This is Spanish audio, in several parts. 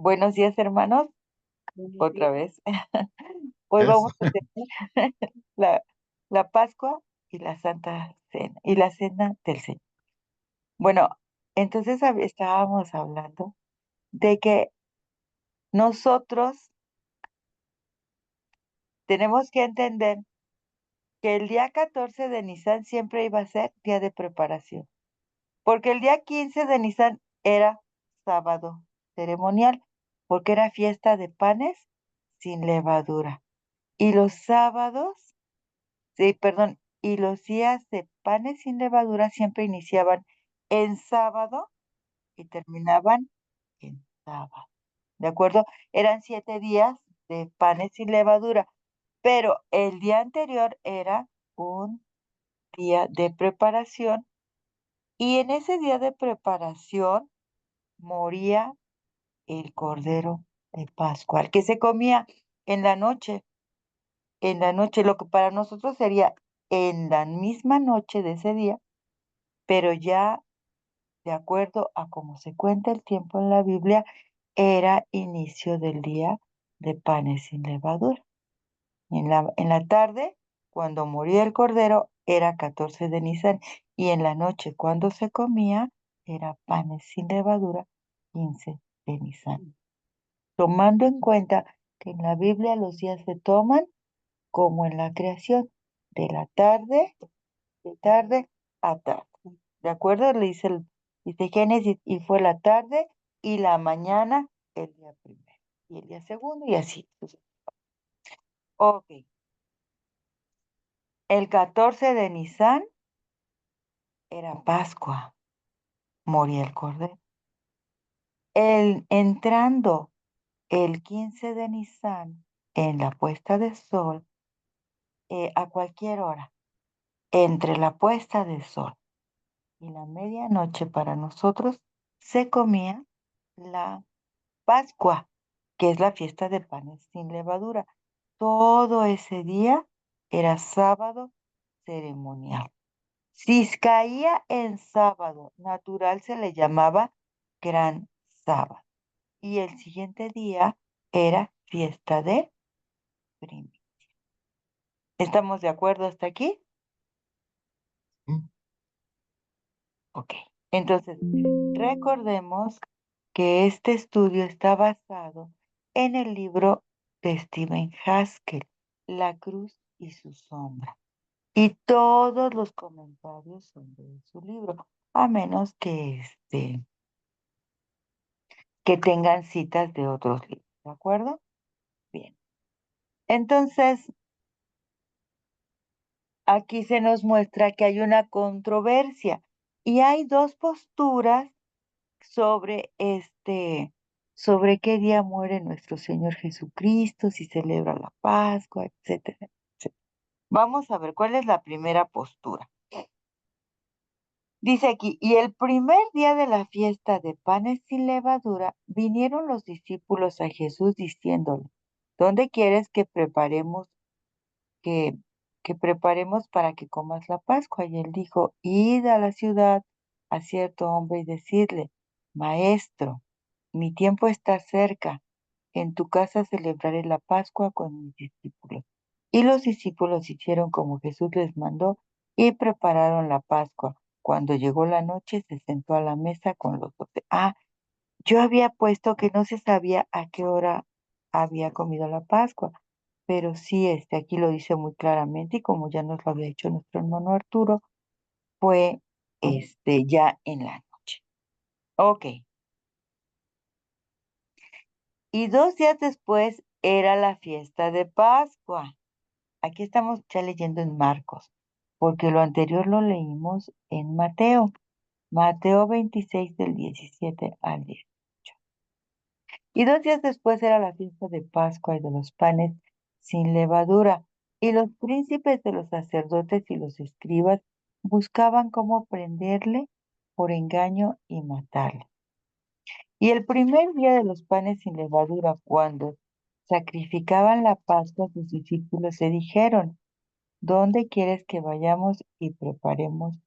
Buenos días, hermanos, otra vez. Hoy Es, vamos a tener la, la Pascua y la Santa Cena y la Cena del Señor. Bueno, entonces estábamos hablando de que nosotros tenemos que entender que el día 14 de Nisan siempre iba a ser día de preparación, porque el día 15 de Nisan era sábado ceremonial, porque era fiesta de panes sin levadura. Y los sábados Sí, perdón. Y los días de panes sin levadura siempre iniciaban en sábado y terminaban en sábado. ¿De acuerdo? Eran 7 días de panes sin levadura, pero el día anterior era un día de preparación y en ese día de preparación moría el cordero de Pascua, el que se comía en la noche. En la noche, lo que para nosotros sería en la misma noche de ese día, pero ya de acuerdo a cómo se cuenta el tiempo en la Biblia, era inicio del día de panes sin levadura. En la tarde, cuando moría el cordero, era 14 de Nisan, y en la noche, cuando se comía, era panes sin levadura, 15 de Nisan. Tomando en cuenta que en la Biblia los días se toman como en la creación, de la tarde de tarde a tarde. ¿De acuerdo? Dice Génesis, y fue la tarde y la mañana el día primero, y el día segundo, y así. Ok. El 14 de Nisan era Pascua, moría el cordero. Entrando el 15 de Nisan en la puesta de sol, a cualquier hora, entre la puesta de sol y la medianoche para nosotros, se comía la Pascua, que es la fiesta de panes sin levadura. Todo ese día era sábado ceremonial. Si caía en sábado natural se le llamaba gran sábado. Y el siguiente día era fiesta de primicia. ¿Estamos de acuerdo hasta aquí? Ok. Entonces, recordemos que este estudio está basado en el libro de Stephen Haskell, La cruz y su sombra. Y todos los comentarios son de su libro, a menos que tengan citas de otros libros, ¿de acuerdo? Bien. Entonces, aquí se nos muestra que hay una controversia y hay dos posturas sobre sobre qué día muere nuestro Señor Jesucristo, si celebra la Pascua, etcétera, etcétera. Vamos a ver cuál es la primera postura. Dice aquí, y el primer día de la fiesta de panes sin levadura, vinieron los discípulos a Jesús diciéndole, ¿dónde quieres que, que preparemos para que comas la Pascua? Y él dijo, id a la ciudad a cierto hombre y decirle, Maestro, mi tiempo está cerca, en tu casa celebraré la Pascua con mis discípulos. Y los discípulos hicieron como Jesús les mandó y prepararon la Pascua. Cuando llegó la noche, se sentó a la mesa con los 12. Yo había puesto que no se sabía a qué hora había comido la Pascua, pero sí, aquí lo dice muy claramente y como ya nos lo había dicho nuestro hermano Arturo, fue ya en la noche. Ok. Y 2 días después era la fiesta de Pascua. Aquí estamos ya leyendo en Marcos, porque lo anterior lo leímos en Mateo. Mateo 26 del 17 al 18. Y 2 días después era la fiesta de Pascua y de los panes sin levadura. Y los príncipes de los sacerdotes y los escribas buscaban cómo prenderle por engaño y matarle. Y el primer día de los panes sin levadura, cuando sacrificaban la Pascua, sus discípulos se dijeron, ¿dónde quieres que vayamos y preparemos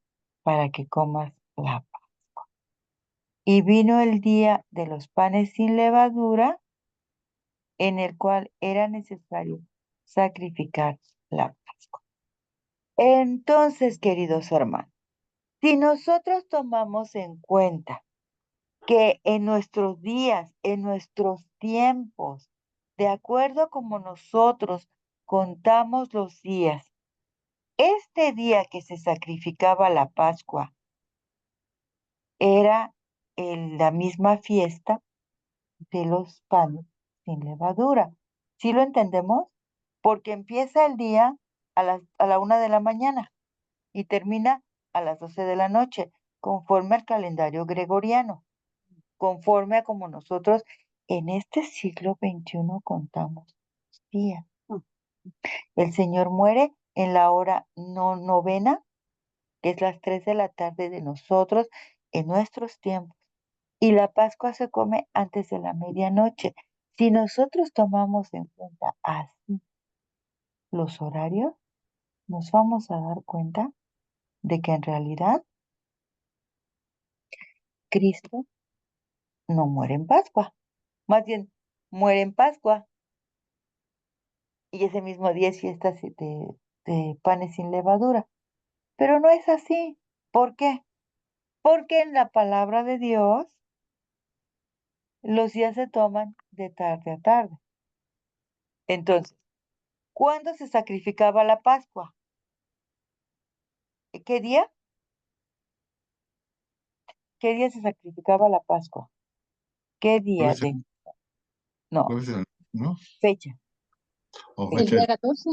para que comas la Pascua? Y vino el día de los panes sin levadura, en el cual era necesario sacrificar la Pascua. Entonces, queridos hermanos, si nosotros tomamos en cuenta que en nuestros días, en nuestros tiempos, de acuerdo como nosotros contamos los días, este día que se sacrificaba la Pascua era en la misma fiesta de los panes sin levadura. ¿Sí lo entendemos? Porque empieza el día a la 1 de la mañana y termina a las 12 de la noche, conforme al calendario gregoriano, conforme a como nosotros en este siglo XXI contamos los días. El Señor muere en la hora no novena, que es las 3 de la tarde de nosotros en nuestros tiempos. Y la Pascua se come antes de la medianoche. Si nosotros tomamos en cuenta así los horarios, nos vamos a dar cuenta de que en realidad Cristo no muere en Pascua. Más bien, muere en Pascua y ese mismo día es fiesta de panes sin levadura. Pero no es así. ¿Por qué? Porque en la palabra de Dios los días se toman de tarde a tarde. Entonces, ¿cuándo se sacrificaba la Pascua? ¿Qué día? ¿Qué día se sacrificaba la Pascua? ¿Qué día Jueves, de? No, jueves, ¿no? fecha. O El Fecha. fecha. día 14,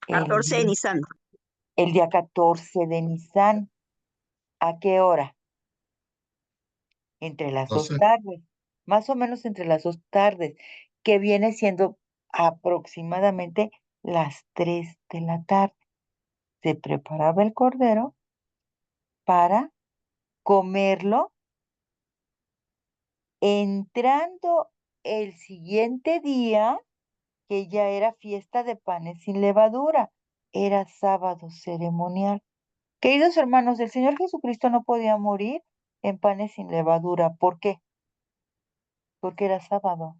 El 14 de día, Nisan. el día 14 de Nisan. ¿A qué hora? Entre las dos 12. tardes. Más o menos entre las 2 tardes, que viene siendo aproximadamente las 3 de la tarde. Se preparaba el cordero para comerlo entrando el siguiente día, que ya era fiesta de panes sin levadura, era sábado ceremonial. Queridos hermanos, el Señor Jesucristo no podía morir en panes sin levadura. ¿Por qué? Porque era sábado.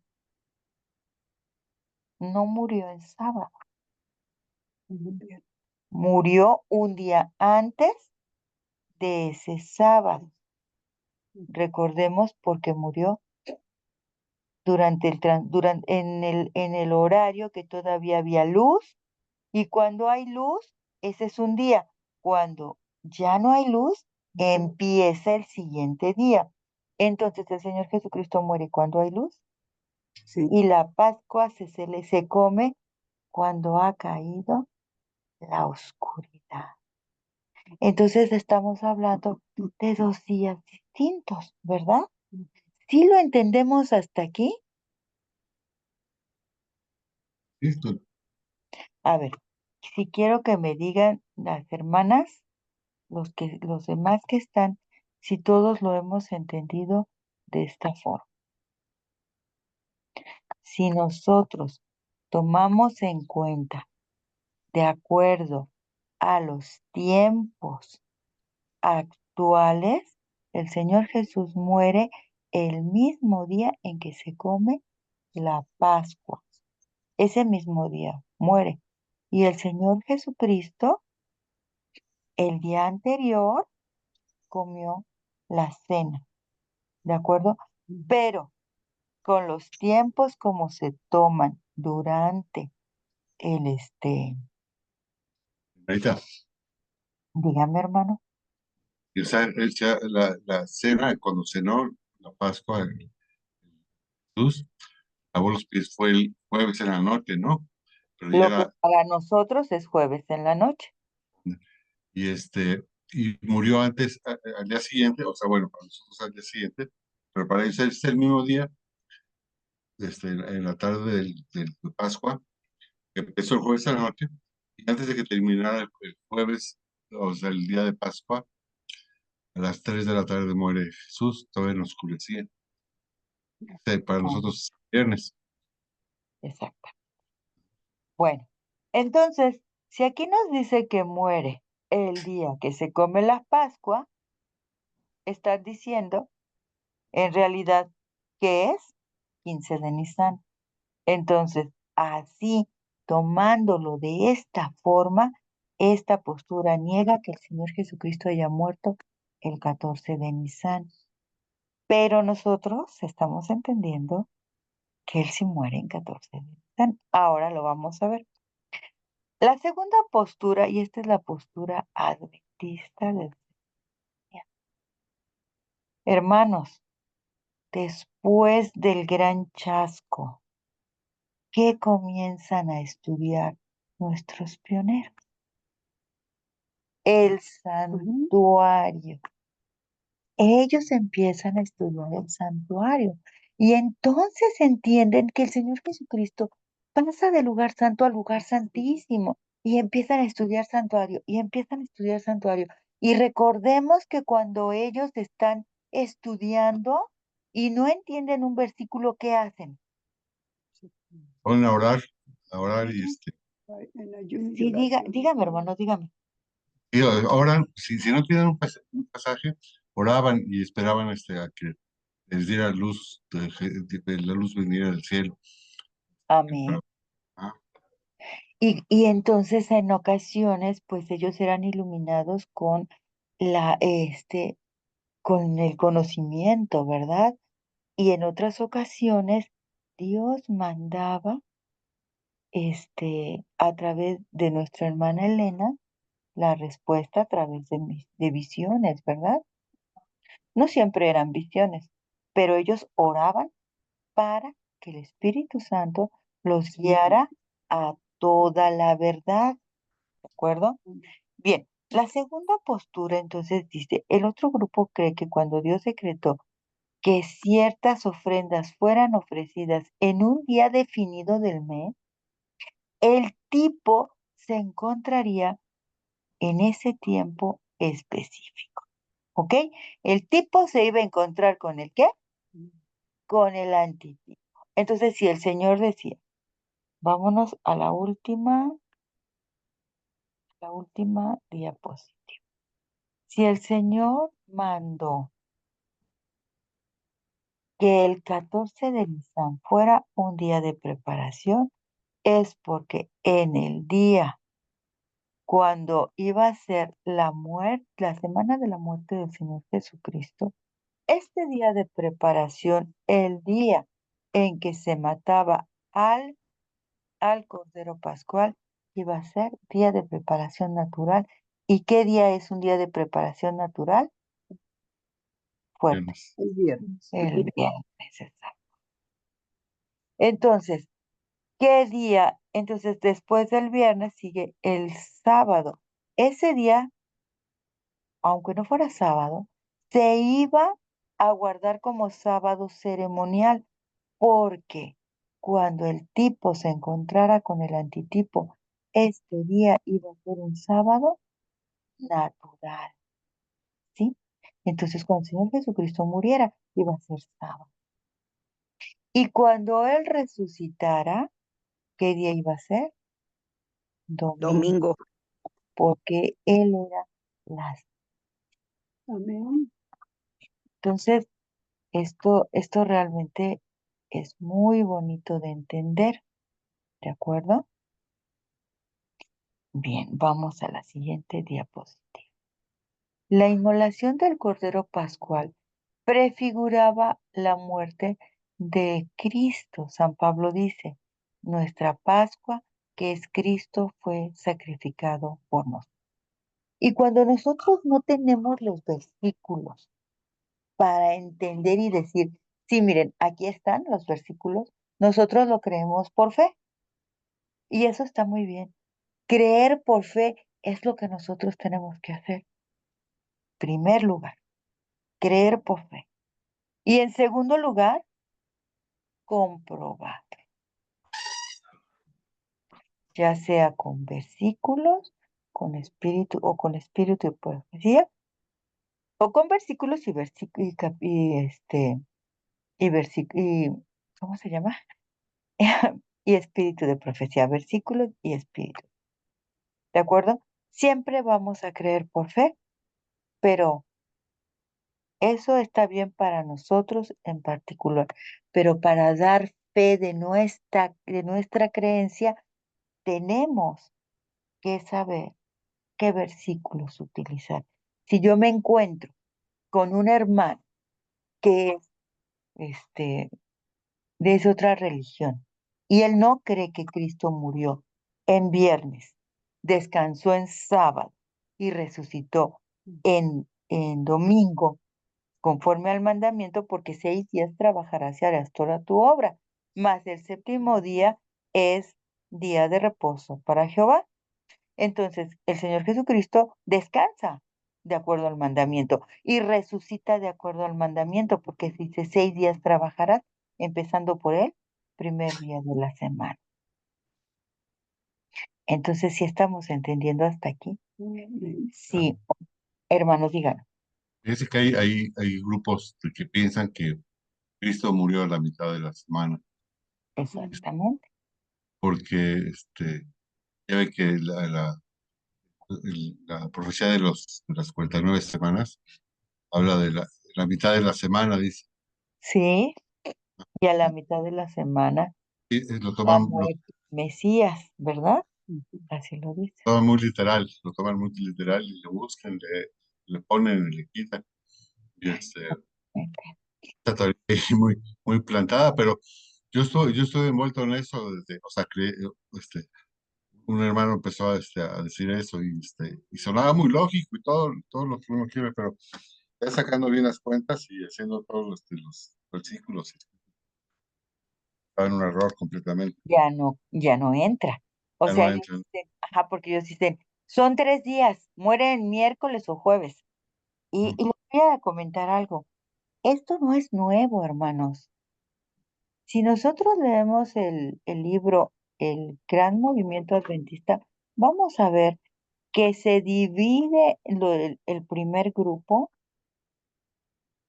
No murió en sábado. Murió un día antes de ese sábado. Recordemos porque murió en el horario que todavía había luz. Y cuando hay luz, ese es un día. Cuando ya no hay luz, empieza el siguiente día. Entonces el Señor Jesucristo muere cuando hay luz Sí. y la Pascua se come cuando ha caído la oscuridad. Entonces estamos hablando de 2 días distintos, ¿verdad? ¿Sí lo entendemos hasta aquí? Listo. A ver, si quiero que me digan las hermanas, los demás que están, si todos lo hemos entendido de esta forma. Si nosotros tomamos en cuenta, de acuerdo a los tiempos actuales, el Señor Jesús muere el mismo día en que se come la Pascua. Ese mismo día muere. Y el Señor Jesucristo, el día anterior, comió la cena. ¿De acuerdo? Pero con los tiempos como se toman durante Ahorita. dígame hermano, Y esa, la cena, cuando cenó la Pascua, Jesús lavó los pies, fue el jueves en la noche, ¿no? Pero lo que llega, para nosotros es jueves en la noche. y y murió antes, al día siguiente, o sea, bueno, para nosotros al día siguiente, pero para ellos es el mismo día, en la tarde de Pascua, que empezó el jueves en la noche, y antes de que terminara el jueves, o sea, el día de Pascua, a las 3 de la tarde muere Jesús, todavía no oscurecía. Para Ah, nosotros es viernes. exacto. Bueno, entonces, si aquí nos dice que muere el día que se come la Pascua, están diciendo En realidad, ¿qué es? 15 de Nisan. Entonces, así, tomándolo de esta forma, esta postura niega que el Señor Jesucristo haya muerto el 14 de Nisan. Pero nosotros estamos entendiendo que Él sí muere en 14 de Nisan. Ahora lo vamos a ver. La segunda postura, y esta es la postura adventista del día. Hermanos, después del gran chasco, ¿qué comienzan a estudiar nuestros pioneros? El santuario. Ellos empiezan a estudiar el santuario y entonces entienden que el Señor Jesucristo pasa del lugar santo al lugar santísimo y empiezan a estudiar santuario y empiezan a estudiar santuario. Y recordemos que cuando ellos están estudiando y no entienden un versículo, ¿qué hacen? Ponen a orar y Sí, dígame, hermano, dígame. oran, si no tienen un pasaje, oraban y esperaban a que les diera luz, de la luz venir del cielo. Amén. Ah, Y entonces en ocasiones, pues ellos eran iluminados con con el conocimiento, ¿verdad? Y en otras ocasiones, Dios mandaba, a través de nuestra hermana Elena, la respuesta a través de visiones, ¿verdad? No siempre eran visiones, pero ellos oraban para que el Espíritu Santo los guiara a toda la verdad, ¿de acuerdo? Bien, la segunda postura entonces dice, el otro grupo cree que cuando Dios decretó que ciertas ofrendas fueran ofrecidas en un día definido del mes, el tipo se encontraría en ese tiempo específico, ¿ok? El tipo se iba a encontrar con el ¿qué? Con el antitipo. Entonces, si el Señor decía, vámonos a la última diapositiva. Si el Señor mandó que el 14 de Nisan fuera un día de preparación, es porque en el día cuando iba a ser la muerte, la semana de la muerte del Señor Jesucristo, este día de preparación, el día en que se mataba al Cordero Pascual, iba a ser día de preparación natural. ¿Y qué día es un día de preparación natural? Fuerte. viernes. El viernes. El viernes, exacto. Entonces, ¿qué día? Entonces, después del viernes sigue el sábado. Ese día, aunque no fuera sábado, se iba a guardar como sábado ceremonial, porque cuando el tipo se encontrara con el antitipo, este día iba a ser un sábado natural, ¿sí? Entonces, cuando el Señor Jesucristo muriera, iba a ser sábado. Y cuando Él resucitara, ¿qué día iba a ser? Domingo, Domingo. porque Él era las. Amén. Entonces, esto realmente es muy bonito de entender, ¿de acuerdo? Bien, vamos a la siguiente diapositiva. La inmolación del Cordero Pascual prefiguraba la muerte de Cristo. San Pablo dice, nuestra Pascua, que es Cristo, fue sacrificado por nosotros. Y cuando nosotros no tenemos los versículos para entender y decir, sí, miren, aquí están los versículos, nosotros lo creemos por fe. Y eso está muy bien. Creer por fe es lo que nosotros tenemos que hacer. Primer lugar, creer por fe. Y en segundo lugar, comprobar, ya sea con versículos, con espíritu o con espíritu de profecía, o con versículos y ¿cómo se llama? Y espíritu de profecía, versículos y espíritu. ¿De acuerdo? Siempre vamos a creer por fe, pero Eso está bien para nosotros en particular, pero para dar fe de nuestra creencia, tenemos que saber qué versículos utilizar. Si yo me encuentro con un hermano que es este, de esa otra religión y él no cree que Cristo murió en viernes, descansó en sábado y resucitó en domingo, conforme al mandamiento, porque 6 días trabajarás y harás toda tu obra, mas el séptimo día es día de reposo para Jehová. Entonces, el Señor Jesucristo descansa de acuerdo al mandamiento y resucita de acuerdo al mandamiento, porque dice 6 días trabajarás, empezando por el primer día de la semana. Entonces, si estamos entendiendo hasta aquí, sí, hermanos, digan, Fíjese que hay grupos que piensan que Cristo murió a la mitad de la semana, exactamente. porque ya ve que la profecía de las 49 semanas habla de la mitad de la semana, dice. Sí, y a la mitad de la semana Y, la muerte del Mesías, ¿verdad? Así lo dice. toman muy literal, lo toman muy literal y le buscan, le ponen y le quitan. Y está todavía ahí muy plantada, pero yo estoy envuelto en eso desde, o sea, un hermano empezó a decir eso y sonaba muy lógico y todo lo que uno quiere, pero ya sacando bien las cuentas y haciendo todos los versículos, está en un error completamente. Ya no entra. O Ya no sea, ellos entran. dicen, ajá, porque ellos dicen, son 3 días, mueren miércoles o jueves. Mm. Y les voy a comentar algo. Esto no es nuevo, hermanos. Si nosotros leemos el libro El Gran Movimiento Adventista, vamos a ver que se divide el primer grupo,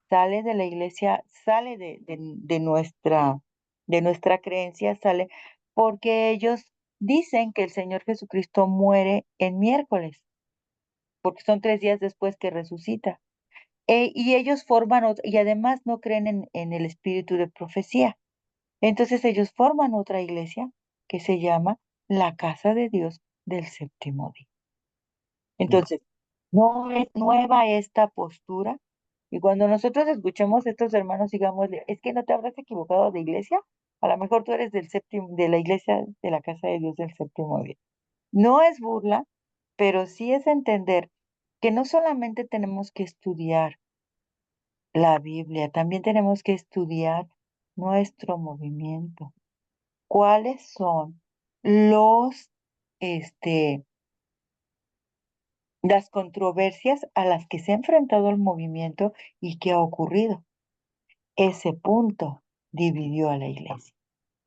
sale de la iglesia, sale de nuestra creencia, sale porque ellos dicen que el Señor Jesucristo muere en miércoles, porque son 3 días después que resucita. Y ellos forman, y además no creen en el espíritu de profecía. Entonces ellos forman otra iglesia que se llama la Casa de Dios del Séptimo Día. Entonces, no es nueva esta postura. Y cuando nosotros escuchemos a estos hermanos, digamos, es que no te habrás equivocado de iglesia. A lo mejor tú eres del séptimo, de la iglesia de la Casa de Dios del Séptimo Día. No es burla, pero sí es entender que no solamente tenemos que estudiar la Biblia, también tenemos que estudiar nuestro movimiento. ¿Cuáles son los, este, las controversias a las que se ha enfrentado el movimiento y qué ha ocurrido? Ese punto dividió a la iglesia.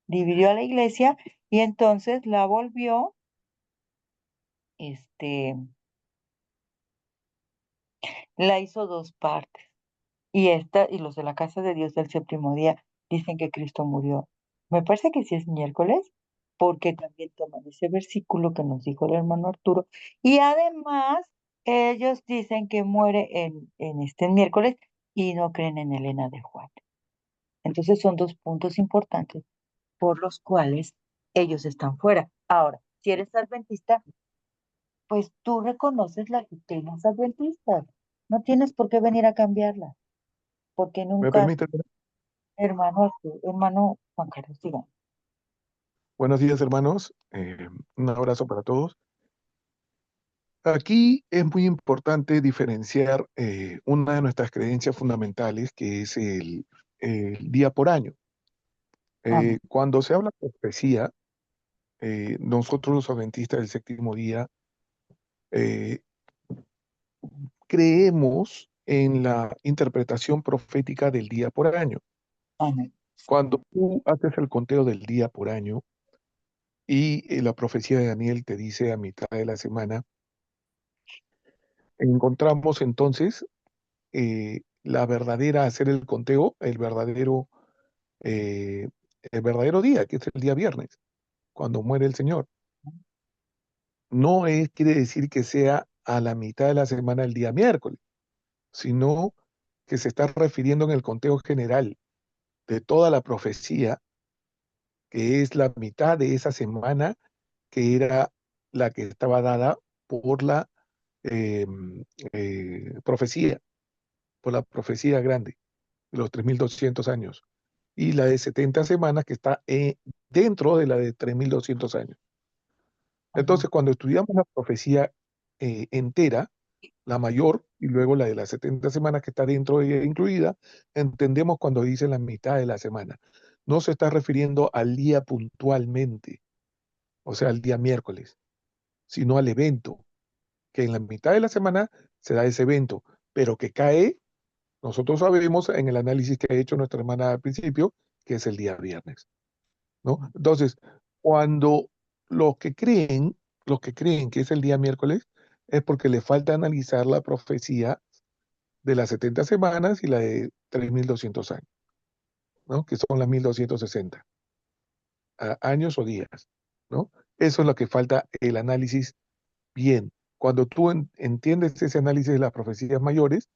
Dividió a la iglesia y entonces la volvió, este, la hizo dos partes. Y los de la Casa de Dios del Séptimo Día dicen que Cristo murió. Me parece que sí es miércoles, porque también toman ese versículo que nos dijo el hermano Arturo. Y además, ellos dicen que muere en este miércoles y no creen en Elena de Juan. Entonces son dos puntos importantes por los cuales ellos están fuera. Ahora, si eres adventista, pues tú reconoces las doctrinas adventistas. No tienes por qué venir a cambiarlas, porque ¿Me nunca. permite? Hermano Juan Carlos, diga. Buenos días, hermanos. Un abrazo para todos. Aquí es muy importante diferenciar una de nuestras creencias fundamentales, que es el día por año. Amén. Cuando se habla de profecía, nosotros los adventistas del séptimo día eh, creemos en la interpretación profética del día por año. Amén. Cuando tú haces el conteo del día por año y la profecía de Daniel te dice a mitad de la semana, encontramos entonces la verdadera, hacer el conteo, eh, el verdadero día, que es el día viernes, cuando muere el Señor. No quiere decir que sea a la mitad de la semana el día miércoles, sino que se está refiriendo en el conteo general de toda la profecía, que es la mitad de esa semana, que era la que estaba dada por la eh, profecía, por la profecía grande, de los 3200 años, y la de 70 semanas que está dentro de la de 3200 años. Ajá. Entonces, cuando estudiamos la profecía entera, la mayor, y luego la de las 70 semanas que está dentro de ella incluida, entendemos cuando dice la mitad de la semana. No se está refiriendo al día puntualmente, o sea, al día miércoles, sino al evento, que en la mitad de la semana se da ese evento, pero que cae, nosotros sabemos en el análisis que ha hecho nuestra hermana al principio, que es el día viernes, ¿no? Entonces, cuando los que creen, los que creen que es el día miércoles, es porque le falta analizar la profecía de las 70 semanas y la de 3200 años, ¿no? Que son las 1260 años o días, ¿no? Eso es lo que falta el análisis bien. Cuando tú entiendes ese análisis de las profecías mayores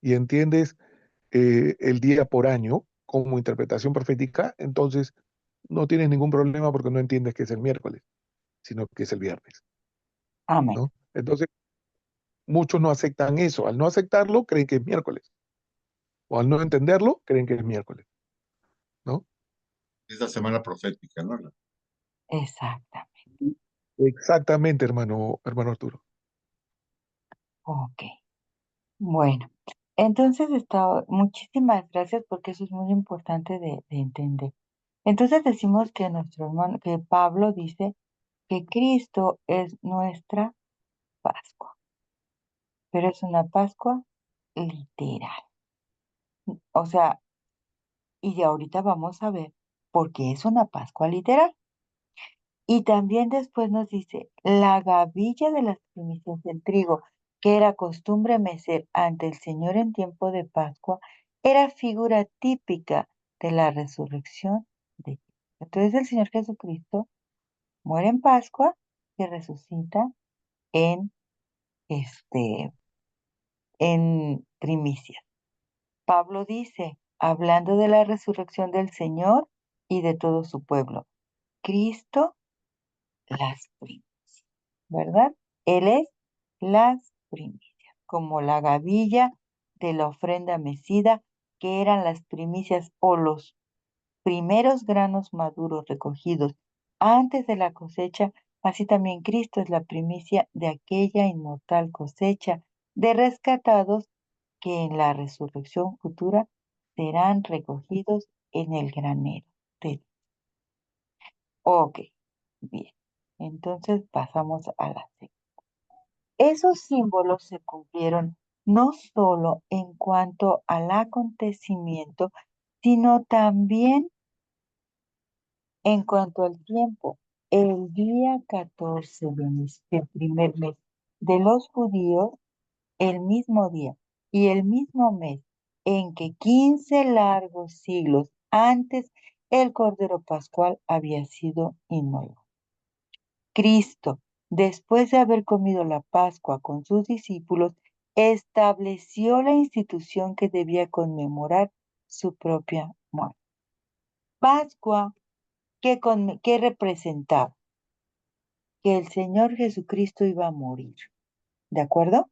y entiendes el día por año como interpretación profética, entonces no tienes ningún problema porque no entiendes que es el miércoles, sino que es el viernes, Amén. ¿no? Entonces, muchos no aceptan eso. Al no aceptarlo, creen que es miércoles. O al no entenderlo, creen que es miércoles, ¿no? Es la semana profética, ¿no? Exactamente. Exactamente, hermano Arturo. Ok. Bueno, entonces muchísimas gracias porque eso es muy importante de entender. Entonces decimos que nuestro hermano, que Pablo dice que Cristo es nuestra Pascua, pero es una Pascua literal. O sea, y ya ahorita vamos a ver por qué es una Pascua literal. Y también después nos dice, la gavilla de las primicias del trigo, que era costumbre mecer ante el Señor en tiempo de Pascua, era figura típica de la resurrección de Cristo. Entonces el Señor Jesucristo muere en Pascua y resucita en, este, en primicias. Pablo dice, hablando de la resurrección del Señor y de todo su pueblo, Cristo las primicias. ¿Verdad? Él es las primicias, como la gavilla de la ofrenda mecida, que eran las primicias o los primeros granos maduros recogidos antes de la cosecha, así también Cristo es la primicia de aquella inmortal cosecha de rescatados que en la resurrección futura serán recogidos en el granero. Ok, bien. Entonces pasamos a la segunda. Esos símbolos se cumplieron no solo en cuanto al acontecimiento, sino también en cuanto al tiempo. El día 14 del primer mes de los judíos, el mismo día y el mismo mes en que 15 largos siglos antes el Cordero Pascual había sido inmolado. Cristo, después de haber comido la Pascua con sus discípulos, estableció la institución que debía conmemorar su propia muerte. Pascua, ¿qué representaba? Que el Señor Jesucristo iba a morir. ¿De acuerdo?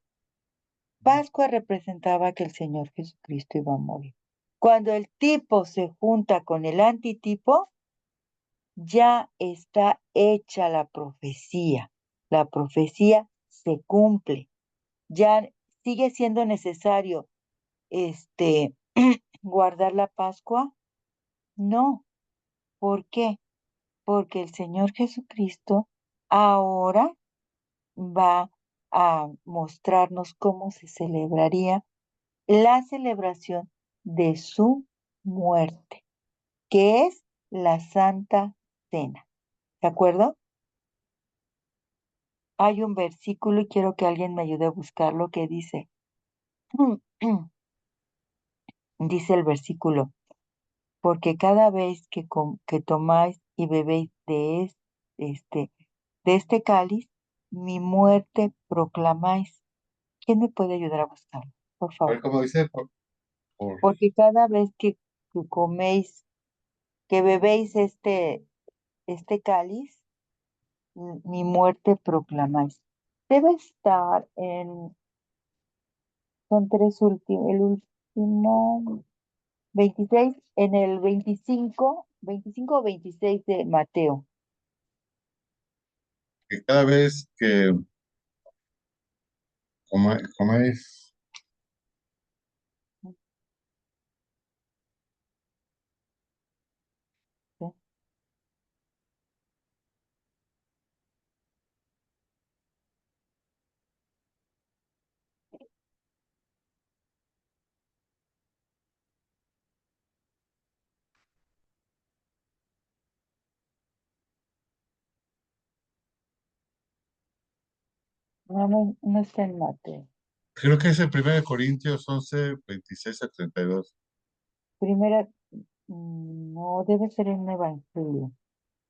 Pascua representaba que el Señor Jesucristo iba a morir. Cuando el tipo se junta con el antitipo, ya está hecha la profecía. La profecía se cumple. Ya sigue siendo necesario este guardar la Pascua. No. ¿Por qué? Porque el Señor Jesucristo ahora va a mostrarnos cómo se celebraría la celebración de su muerte, que es la Santa Cena. ¿De acuerdo? Hay un versículo y quiero que alguien me ayude a buscarlo que dice, dice el versículo, porque cada vez que tomáis y bebéis este, de este cáliz, mi muerte proclamáis. ¿Quién me puede ayudar a buscarlo? Por A ver favor. cómo dice, Por- porque cada vez que coméis, que bebéis este cáliz, mi muerte proclamáis. Debe estar son tres últimos, el último, 26 en el 25 o 26 de Mateo. que cada vez que comáis, ¿Sí? No, no, no está en Mateo. creo que es el 1 Corintios 11 26 a 32. Primera, no, debe ser en Evangelio,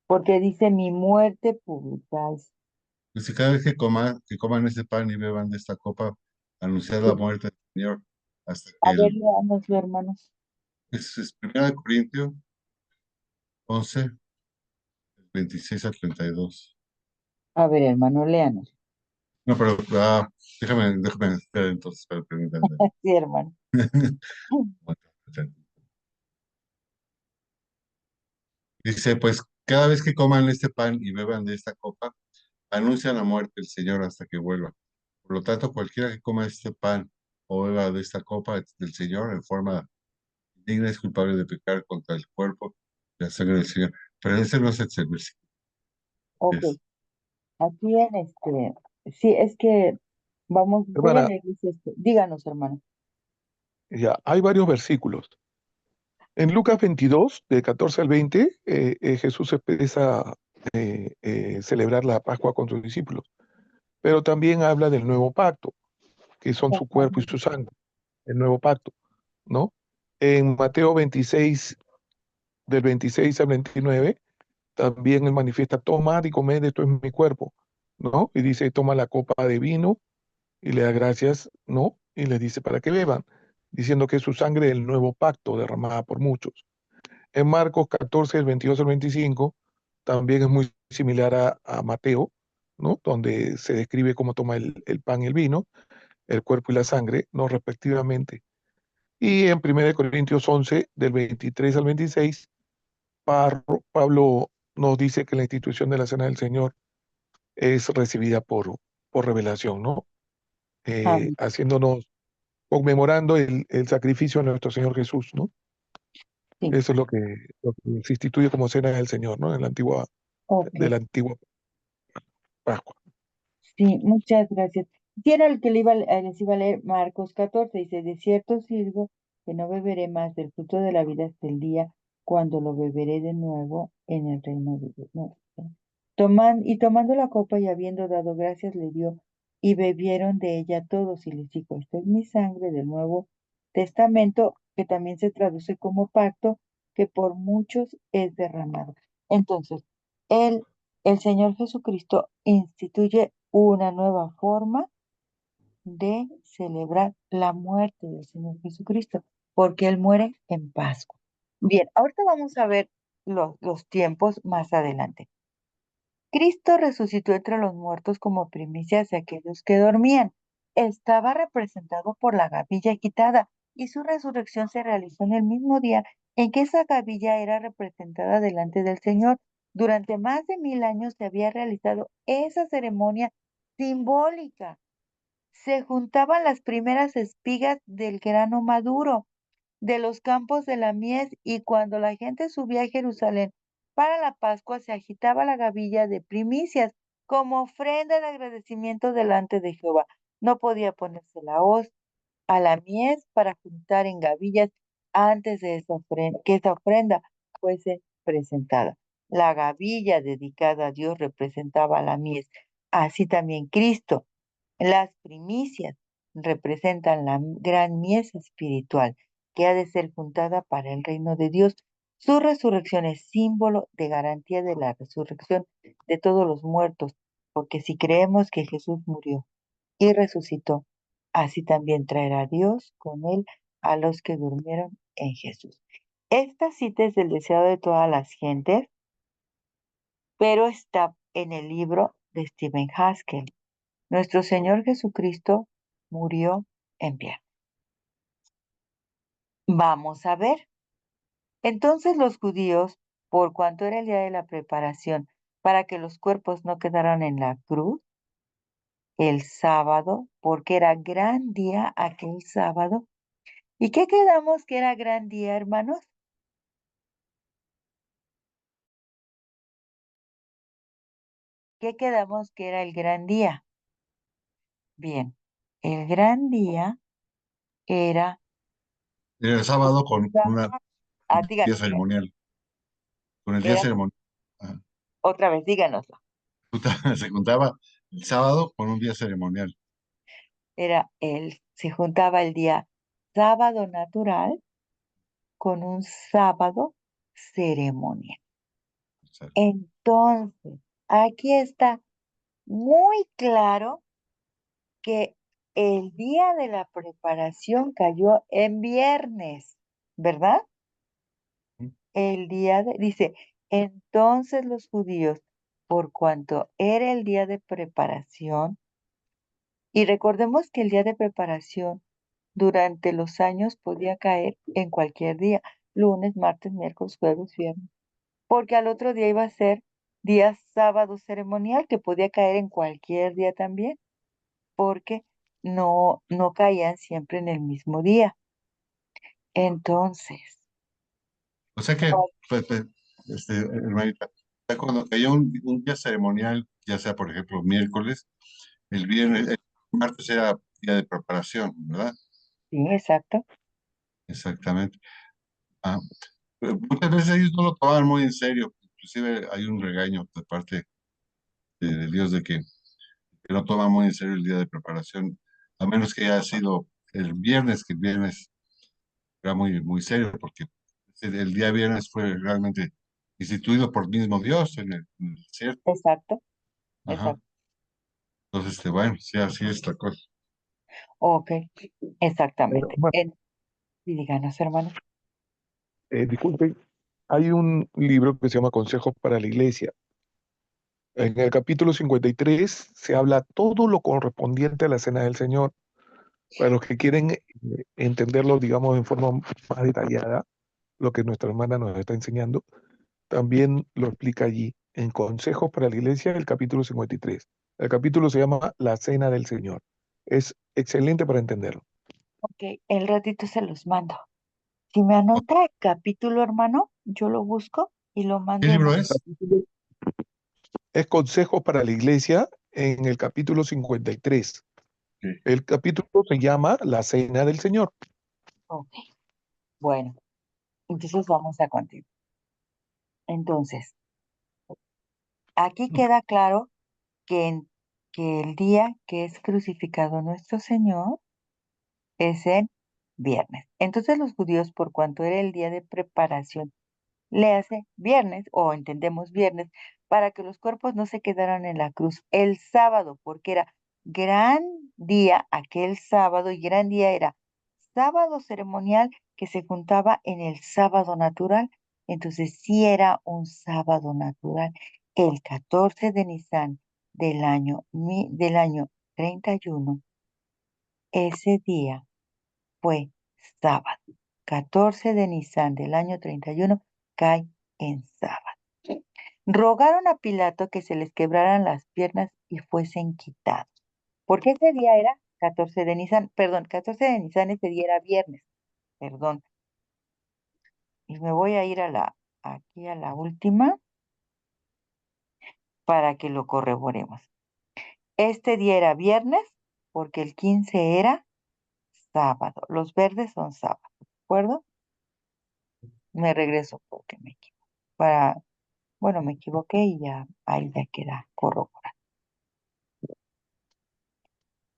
porque dice mi muerte publicáis. Dice, cada vez que coman este pan y beban de esta copa, anunciar la Sí. muerte del Señor hasta A que ver, leámoslo, hermanos. es 1 Corintios 11 26 a 32. A ver, hermano, léanos. No, pero déjame espera entonces, permítanme. Sí, hermano. Dice, pues cada vez que coman este pan y beban de esta copa, anuncian la muerte del Señor hasta que vuelva. Por lo tanto, cualquiera que coma este pan o beba de esta copa del Señor en forma digna es culpable de pecar contra el cuerpo y la sangre del Señor. Pero ese no es el versículo. Ok, Es, aquí sí, es que voy a Hermana, leerles Díganos, hermano. ya, hay varios versículos. En Lucas 22, de 14 al 20, Jesús empieza celebrar la Pascua con sus discípulos, pero también habla del nuevo pacto, que son su cuerpo y su sangre, el nuevo pacto, ¿no? En Mateo 26, del 26 al 29, también él manifiesta, tomad y comed, esto es mi cuerpo, ¿no? Y dice, toma la copa de vino y le da gracias, ¿no? Y le dice para que beban, diciendo que es su sangre del nuevo pacto derramada por muchos. En Marcos 14, del 22 al 25, también es muy similar a Mateo, ¿no? Donde se describe cómo toma el pan y el vino, el cuerpo y la sangre, ¿no? Respectivamente. Y en 1 Corintios 11, del 23 al 26, Pablo nos dice que la institución de la Cena del Señor es recibida por revelación, ¿no? Amén. Haciéndonos, conmemorando el sacrificio de nuestro Señor Jesús, ¿no? Sí, Eso es lo que se instituye como Cena del Señor, ¿no? ok. De la antigua Pascua. Sí, muchas gracias. Si era el que les iba a leer Marcos 14, dice, de cierto os digo que no beberé más del fruto de la vida hasta el día cuando lo beberé de nuevo en el reino de Dios. No, no. Y tomando la copa y habiendo dado gracias, le dio y bebieron de ella todos y les dijo, esta es mi sangre del Nuevo Testamento, que también se traduce como pacto, que por muchos es derramado. Entonces, él el Señor Jesucristo instituye una nueva forma de celebrar la muerte del Señor Jesucristo, porque Él muere en Pascua. Bien, ahorita vamos a ver los tiempos más adelante. Cristo resucitó entre los muertos como primicias de aquellos que dormían. Estaba representado por la gavilla quitada y su resurrección se realizó en el mismo día en que esa gavilla era representada delante del Señor. Durante más de 1000 años se había realizado esa ceremonia simbólica. Se juntaban las primeras espigas del grano maduro de los campos de la mies, y cuando la gente subía a Jerusalén para la Pascua se agitaba la gavilla de primicias como ofrenda de agradecimiento delante de Jehová. No podía ponerse la hoz a la mies para juntar en gavillas antes de que esa ofrenda fuese presentada. La gavilla dedicada a Dios representaba a la mies. Así también Cristo. Las primicias representan la gran mies espiritual que ha de ser juntada para el reino de Dios. Su resurrección es símbolo de garantía de la resurrección de todos los muertos, porque si creemos que Jesús murió y resucitó, así también traerá Dios con él a los que durmieron en Jesús. Esta cita es del deseado de todas las gentes, pero está en el libro de Stephen Haskell. Nuestro Señor Jesucristo murió en viernes. Vamos a ver. Entonces los judíos, por cuanto era el día de la preparación, para que los cuerpos no quedaran en la cruz, el sábado, porque era gran día aquel sábado. ¿Y qué quedamos que era gran día, hermanos? ¿Qué quedamos que era el gran día? Bien, el gran día era Era el sábado con una día díganoslo, ceremonial, con el día era, ceremonial. Ajá. otra vez, díganoslo. Se juntaba el sábado con un día ceremonial. Se juntaba el día sábado natural con un sábado ceremonial. Exacto. Entonces, aquí está muy claro que el día de la preparación cayó en viernes, ¿verdad? Dice, entonces los judíos, por cuanto era el día de preparación, y recordemos que el día de preparación durante los años podía caer en cualquier día, lunes, martes, miércoles, jueves, viernes, porque al otro día iba a ser día sábado ceremonial, que podía caer en cualquier día también, porque no caían siempre en el mismo día. Entonces, O sea que, hermanita, o sea, cuando cayó un día ceremonial, ya sea por ejemplo miércoles, el viernes, el martes era día de preparación, ¿verdad? sí, exacto, Exactamente. Ah, pero muchas veces ellos no lo tomaban muy en serio, inclusive hay un regaño de parte de Dios de que no toma muy en serio el día de preparación, a menos que haya sido el viernes, que el viernes era muy, muy serio, porque el día viernes fue realmente instituido por el mismo Dios en el desierto. exacto, Ajá. exacto. Entonces, bueno, sí, así es la cosa. Ok, Pero, exactamente. bueno, Y díganos, hermano. disculpen, hay un libro que se llama Consejos para la Iglesia. En el capítulo 53 se habla todo lo correspondiente a la Cena del Señor. Para los que quieren entenderlo, digamos, en forma más detallada, lo que nuestra hermana nos está enseñando, también lo explica allí, en Consejos para la Iglesia, el capítulo 53. El capítulo se llama La Cena del Señor. Es excelente para entenderlo. Ok, el ratito se los mando. Si me anota el capítulo, hermano, yo lo busco y lo ¿Qué mando libro es? Es Consejos para la Iglesia en el capítulo 53. Sí. El capítulo se llama La Cena del Señor. Ok, bueno, entonces vamos a continuar. Entonces, aquí queda claro que el día que es crucificado nuestro Señor es en viernes. Entonces los judíos, por cuanto era el día de preparación, le hace viernes, o entendemos viernes, para que los cuerpos no se quedaran en la cruz el sábado, porque era gran día aquel sábado, y gran día era sábado ceremonial que se juntaba en el sábado natural. Entonces sí era un sábado natural. El 14 de Nisan del año 31, ese día fue sábado. 14 de Nisan del año 31 cae en sábado. Rogaron a Pilato que se les quebraran las piernas y fuesen quitados. Porque ese día era 14 de Nisan, perdón, 14 de Nisan, ese día era viernes, perdón. Y me voy a ir aquí a la última para que lo corroboremos. Este día era viernes porque el 15 era sábado. Los verdes son sábado, ¿de acuerdo? Me regreso porque me equivoqué. Bueno, me equivoqué y ya ahí ya queda corroborado.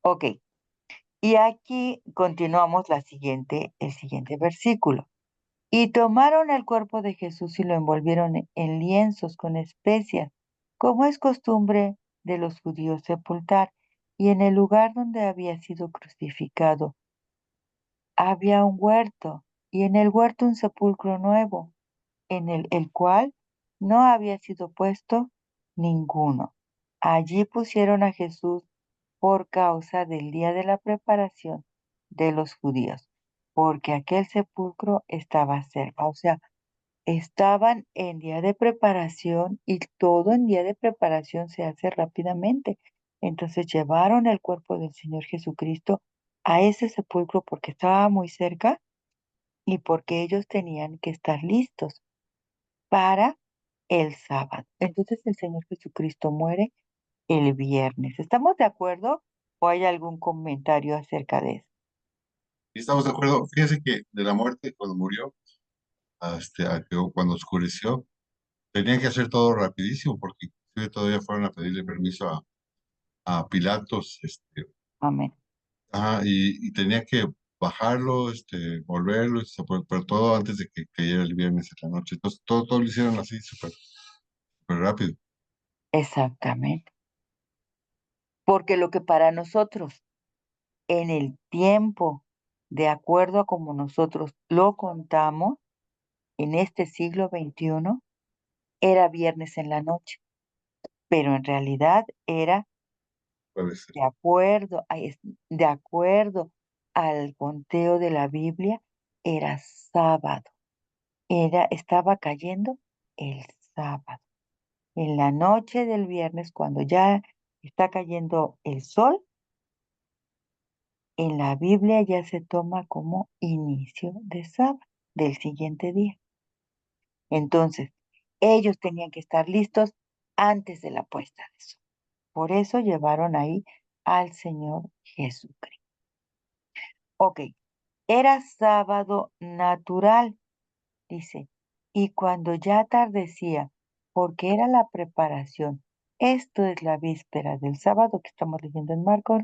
Ok, y aquí continuamos el siguiente versículo. Y tomaron el cuerpo de Jesús y lo envolvieron en lienzos con especias, como es costumbre de los judíos sepultar, y en el lugar donde había sido crucificado había un huerto, y en el huerto un sepulcro nuevo, en el cual no había sido puesto ninguno. Allí pusieron a Jesús por causa del día de la preparación de los judíos, porque aquel sepulcro estaba cerca. O sea, estaban en día de preparación y todo en día de preparación se hace rápidamente. Entonces llevaron el cuerpo del Señor Jesucristo a ese sepulcro porque estaba muy cerca y porque ellos tenían que estar listos para el sábado. Entonces el Señor Jesucristo muere el viernes. ¿Estamos de acuerdo o hay algún comentario acerca de eso? Y estamos de acuerdo. Fíjese que de la muerte, cuando murió, a que cuando oscureció, tenían que hacer todo rapidísimo, porque inclusive todavía fueron a pedirle permiso a Pilatos, Amén. y tenía que bajarlo, volverlo, pero todo antes de que cayera el viernes en la noche. Entonces, todo lo hicieron así, súper rápido. Exactamente. Porque lo que para nosotros en el tiempo, de acuerdo a como nosotros lo contamos, en este siglo XXI, era viernes en la noche, pero en realidad era Puede ser. de acuerdo al conteo de la Biblia, era sábado, estaba cayendo el sábado. En la noche del viernes, cuando ya está cayendo el sol, en la Biblia ya se toma como inicio de sábado, del siguiente día. Entonces, ellos tenían que estar listos antes de la puesta de sol. Por eso llevaron ahí al Señor Jesucristo. Ok, era sábado natural, dice, y cuando ya atardecía, porque era la preparación, esto es la víspera del sábado que estamos leyendo en Marcos,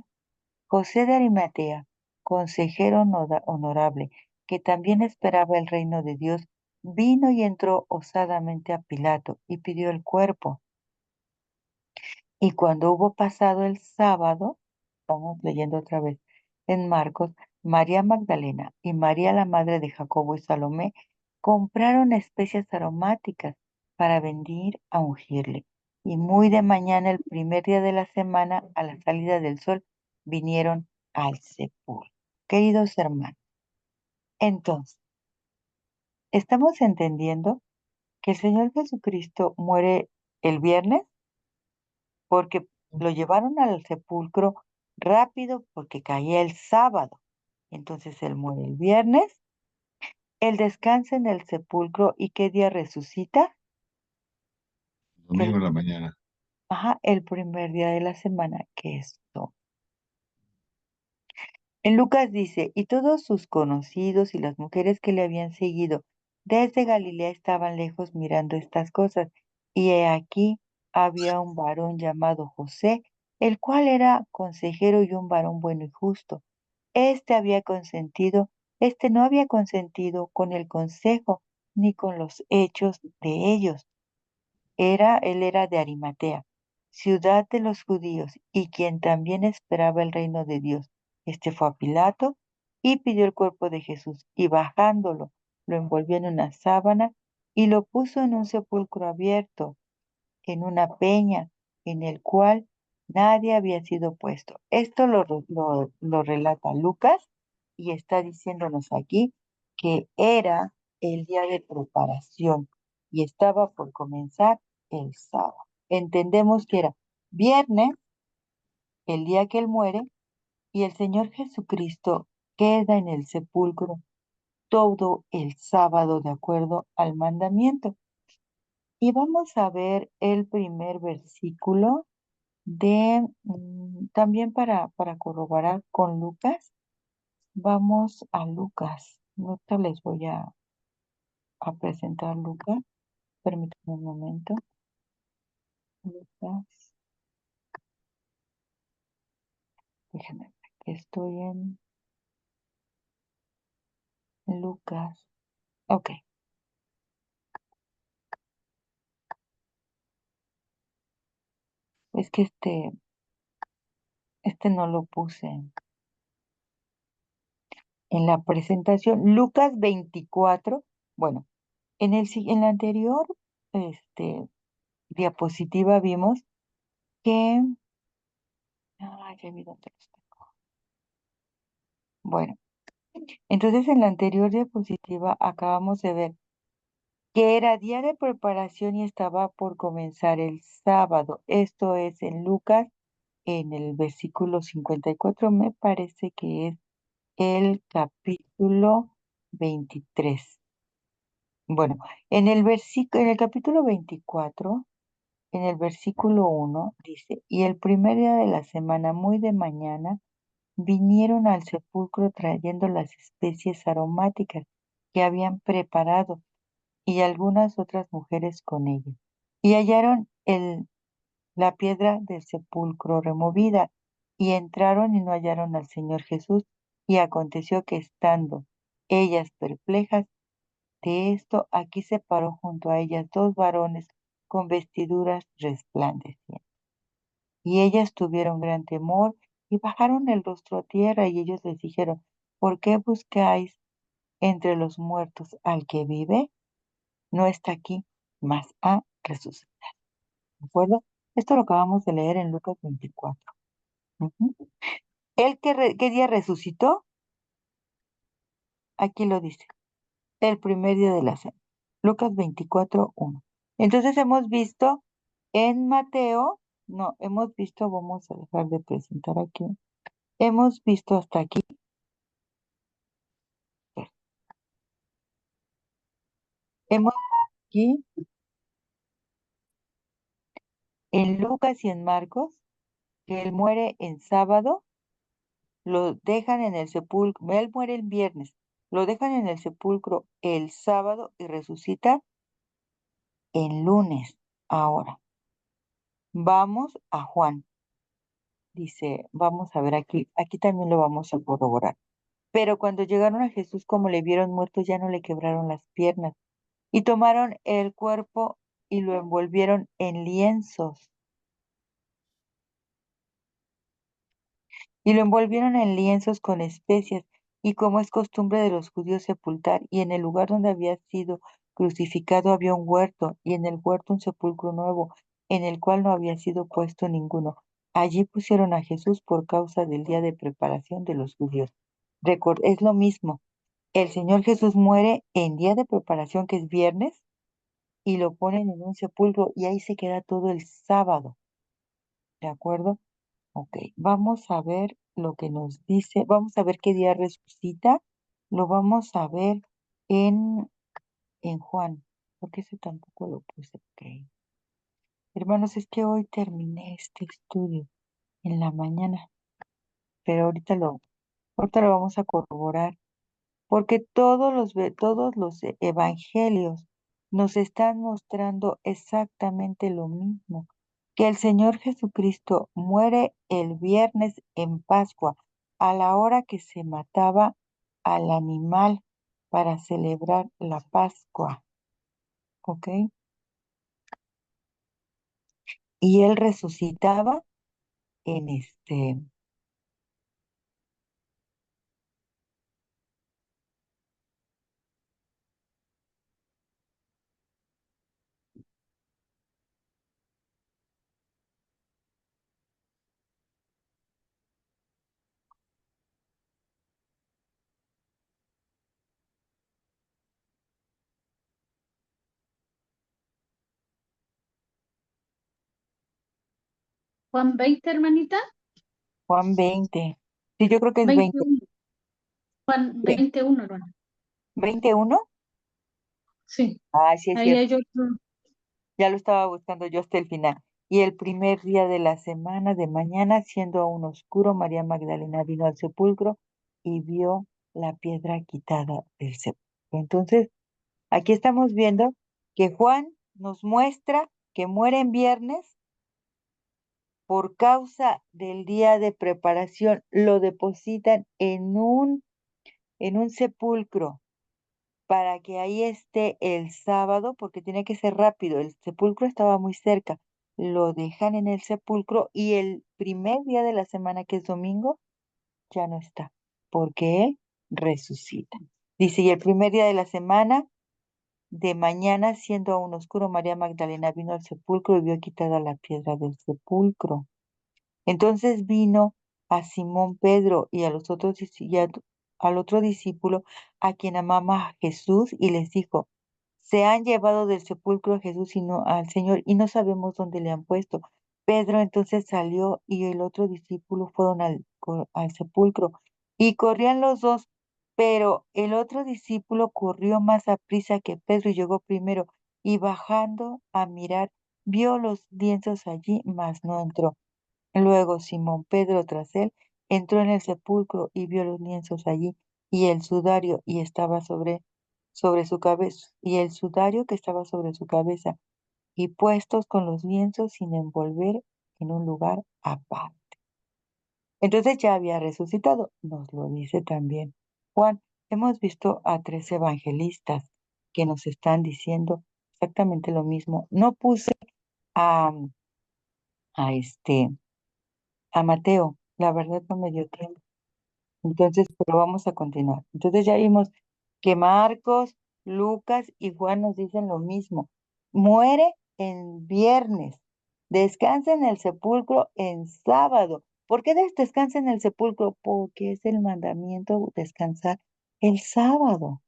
José de Arimatea, consejero honorable, que también esperaba el reino de Dios, vino y entró osadamente a Pilato y pidió el cuerpo. Y cuando hubo pasado el sábado, estamos leyendo otra vez en Marcos, María Magdalena y María la madre de Jacobo y Salomé compraron especias aromáticas para venir a ungirle. Y muy de mañana, el primer día de la semana, a la salida del sol, vinieron al sepulcro. Queridos hermanos, entonces, estamos entendiendo que el Señor Jesucristo muere el viernes porque lo llevaron al sepulcro rápido porque caía el sábado. Entonces él muere el viernes, él descansa en el sepulcro y ¿qué día resucita? El, Domingo en la mañana. el primer día de la semana, que es domingo. En Lucas dice, y todos sus conocidos y las mujeres que le habían seguido desde Galilea estaban lejos mirando estas cosas. Y he aquí había un varón llamado José, el cual era consejero y un varón bueno y justo. Este no había consentido con el consejo ni con los hechos de ellos. Él era de Arimatea, ciudad de los judíos, y quien también esperaba el reino de Dios. Este fue a Pilato y pidió el cuerpo de Jesús, y bajándolo, lo envolvió en una sábana y lo puso en un sepulcro abierto, en una peña, en el cual nadie había sido puesto. Esto lo relata Lucas y está diciéndonos aquí que era el día de preparación y estaba por comenzar el sábado. Entendemos que era viernes, el día que él muere, y el Señor Jesucristo queda en el sepulcro todo el sábado de acuerdo al mandamiento. Y vamos a ver el primer versículo también para corroborar con Lucas. Vamos a Lucas. Ahorita les voy a presentar Lucas. Permítanme un momento. Lucas, déjenme ver que estoy en Lucas. Ok, es que este no lo puse. en la presentación. Lucas 24, bueno, en la anterior diapositiva vimos que, ya vi dónde los tengo. Bueno, entonces en la anterior diapositiva acabamos de ver que era día de preparación y estaba por comenzar el sábado. Esto es en Lucas, en el versículo 54, me parece que es el capítulo 23. Bueno, en el capítulo 24, en el versículo 1, dice, y el primer día de la semana, muy de mañana, vinieron al sepulcro trayendo las especies aromáticas que habían preparado y algunas otras mujeres con ellas. Y hallaron la piedra del sepulcro removida y entraron y no hallaron al Señor Jesús. Y aconteció que estando ellas perplejas de esto, aquí se paró junto a ellas dos varones con vestiduras resplandecientes. Y ellas tuvieron gran temor y bajaron el rostro a tierra, y ellos les dijeron, ¿por qué buscáis entre los muertos al que vive? No está aquí, mas ha resucitado. ¿De acuerdo? Esto lo acabamos de leer en Lucas 24. Ujú. ¿El qué día resucitó? Aquí lo dice, el primer día de la semana. Lucas 24:1. Entonces hemos visto en Mateo, no, hemos visto, vamos a dejar de presentar aquí, hemos visto hasta aquí, hemos aquí en Lucas y en Marcos, que él muere en sábado, lo dejan en el sepulcro, él muere el viernes, lo dejan en el sepulcro el sábado y resucita el lunes. Ahora, vamos a Juan. Dice, vamos a ver aquí también lo vamos a corroborar. Pero cuando llegaron a Jesús, como le vieron muerto, ya no le quebraron las piernas. Y tomaron el cuerpo y lo envolvieron en lienzos. Y lo envolvieron en lienzos con especias, y como es costumbre de los judíos sepultar, y en el lugar donde había sido crucificado había un huerto, y en el huerto un sepulcro nuevo, en el cual no había sido puesto ninguno. Allí pusieron a Jesús por causa del día de preparación de los judíos. Es lo mismo. El Señor Jesús muere en día de preparación, que es viernes, y lo ponen en un sepulcro, y ahí se queda todo el sábado. ¿De acuerdo? Ok, vamos a ver lo que nos dice, vamos a ver qué día resucita, lo vamos a ver en, en Juan, porque ese tampoco lo puse. Ok. Hermanos, es que hoy terminé este estudio en la mañana, pero ahorita lo vamos a corroborar, porque todos los evangelios nos están mostrando exactamente lo mismo, que el Señor Jesucristo muere el viernes en Pascua, a la hora que se mataba al animal para celebrar la Pascua, ¿ok? Y él resucitaba en Juan 20, hermanita. Juan 20. Sí, yo creo que es 20. 21. Juan Sí. 21, hermana. 21. Sí, Ah, sí es ahí cierto. hay otro. Ya lo estaba buscando yo hasta el final. Y el primer día de la semana, de mañana, siendo aún oscuro, María Magdalena vino al sepulcro y vio la piedra quitada del sepulcro. Entonces, aquí estamos viendo que Juan nos muestra que muere en viernes por causa del día de preparación. Lo depositan en un sepulcro para que ahí esté el sábado, porque tiene que ser rápido. El sepulcro estaba muy cerca. Lo dejan en el sepulcro y el primer día de la semana, que es domingo, ya no está, porque él resucita. Dice, y el primer día de la semana, de mañana, siendo aún oscuro, María Magdalena vino al sepulcro y vio quitada la piedra del sepulcro. Entonces vino a Simón Pedro y a los otros al otro discípulo a quien amaba a Jesús y les dijo, se han llevado del sepulcro a Jesús y no al Señor y no sabemos dónde le han puesto. Pedro entonces salió y el otro discípulo fueron al sepulcro y corrían los dos, pero el otro discípulo corrió más aprisa que Pedro y llegó primero y bajando a mirar vio los lienzos allí, mas no entró. Luego Simón Pedro tras él entró en el sepulcro y vio los lienzos allí y el sudario y estaba sobre su cabeza y el sudario que estaba sobre su cabeza y puestos con los lienzos sin envolver en un lugar aparte. Entonces ya había resucitado, nos lo dice también Juan. Hemos visto a tres evangelistas que nos están diciendo exactamente lo mismo. No puse a, a este a Mateo, la verdad no me dio tiempo. Entonces, pero vamos a continuar. Entonces ya vimos que Marcos, Lucas y Juan nos dicen lo mismo. Muere en viernes, descansa en el sepulcro en sábado. ¿Por qué descansa en el sepulcro? Porque es el mandamiento descansar el sábado.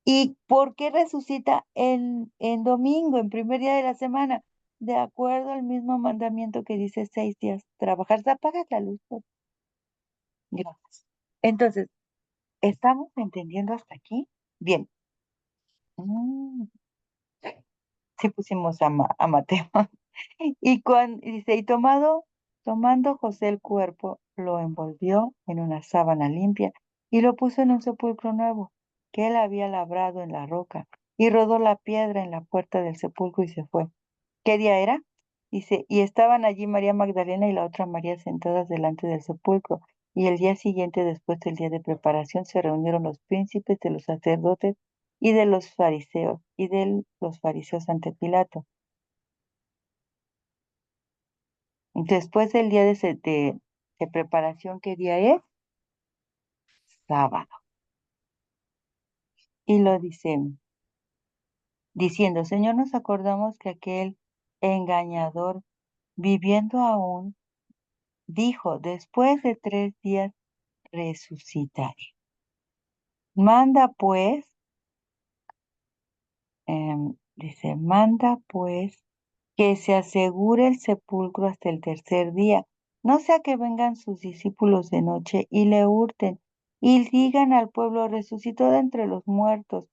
¿Y por qué resucita en domingo, en primer día de la semana? De acuerdo al mismo mandamiento que dice 6 días trabajar. ¿Se apaga la luz? Gracias. Entonces, ¿estamos entendiendo hasta aquí? Bien. Mm, sí pusimos a Mateo. Y cuando dice, y tomando José el cuerpo, lo envolvió en una sábana limpia y lo puso en un sepulcro nuevo que él había labrado en la roca y rodó la piedra en la puerta del sepulcro y se fue. ¿Qué día era? Dice, y estaban allí María Magdalena y la otra María sentadas delante del sepulcro. Y el día siguiente, después del día de preparación, se reunieron los príncipes de los sacerdotes y de los fariseos ante Pilato. Después del día de preparación, ¿qué día es? Sábado. Y lo dicen, diciendo, Señor, nos acordamos que aquel engañador, viviendo aún, dijo, después de 3 días resucitaré. Manda pues, dice, manda pues que se asegure el sepulcro hasta el tercer día, no sea que vengan sus discípulos de noche y le hurten y digan al pueblo, resucitó de entre los muertos,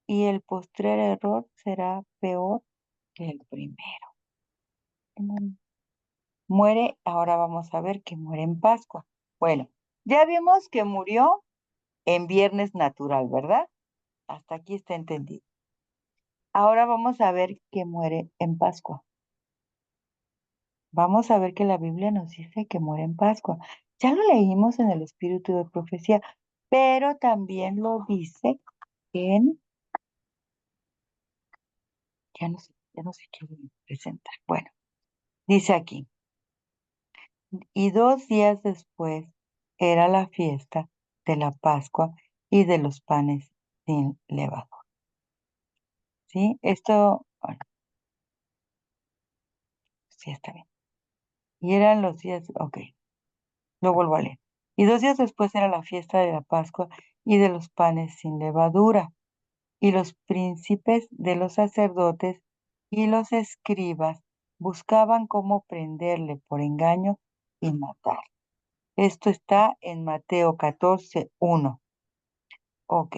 y el postrer error será peor que el primero. Mm, Muere, ahora vamos a ver que muere en Pascua. Bueno, ya vimos que murió en viernes natural, ¿verdad? Hasta aquí está entendido. Ahora vamos a ver que muere en Pascua. Vamos a ver que la Biblia nos dice que muere en Pascua. Ya lo leímos en el Espíritu de Profecía, pero también lo dice en, ya no sé qué presentar. Bueno, dice aquí, y 2 días después era la fiesta de la Pascua y de los panes sin levadura. ¿Sí? Esto, bueno, sí está bien. Y eran los días, ok. Lo vuelvo a leer. Y 2 días después era la fiesta de la Pascua y de los panes sin levadura. Y los príncipes de los sacerdotes y los escribas buscaban cómo prenderle por engaño y matar. Esto está en Mateo 14:1. Ok.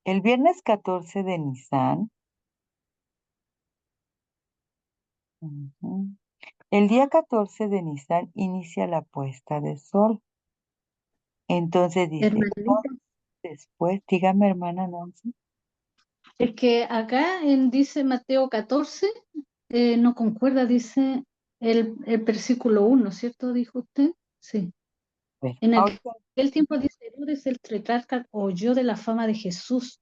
El viernes 14 de Nisan, ujú, el día 14 de Nisan inicia la puesta de sol. Entonces dice, Hermanita, después, dígame hermana Nancy. es que acá dice Mateo 14, no concuerda, dice el versículo 1, ¿cierto? Dijo usted. Sí. A ver, En ahorita, aquel tiempo dice Herodes el tetrarca oyó de la fama de Jesús.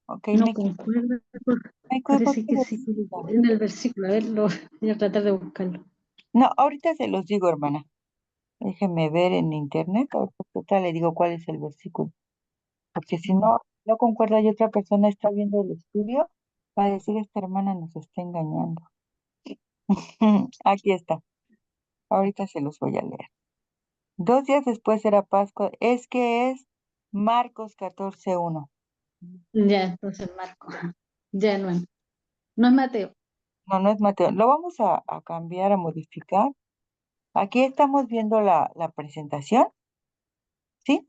ok, No concuerda, me equivoqué parece de que sí. versículo. En el versículo, a ver, voy a tratar de buscarlo. No, ahorita se los digo, hermana. Déjeme ver en internet, ahorita le digo cuál es el versículo. Porque si no concuerda y otra persona está viendo el estudio, va a decir, esta hermana nos está engañando. Aquí está. Ahorita se los voy a leer. 2 días después era Pascua. Es que es Marcos 14:1. Ya, entonces Marco. Ya no es Mateo. No, no es Mateo. Lo vamos a cambiar, a modificar. Aquí estamos viendo la presentación. ¿Sí?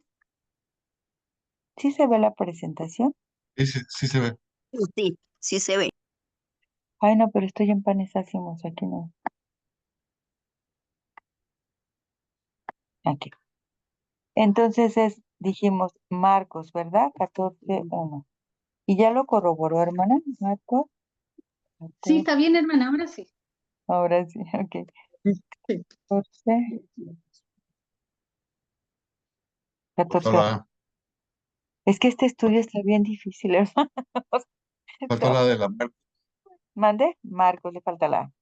¿Sí se ve la presentación? Sí, sí se ve. Sí, sí se ve. Ay, no, pero estoy en panes ácimos. Aquí no. Aquí. Entonces dijimos Marcos, ¿verdad? 14:1. Y ya lo corroboró, hermana. Marcos Sí, 14. está bien, hermana, ahora sí. Ahora sí, ok. Sí. 14. 14. Faltó la, Es que este estudio está bien difícil, hermano. faltó la de la muerte. Mande, Marcos, le falta la A.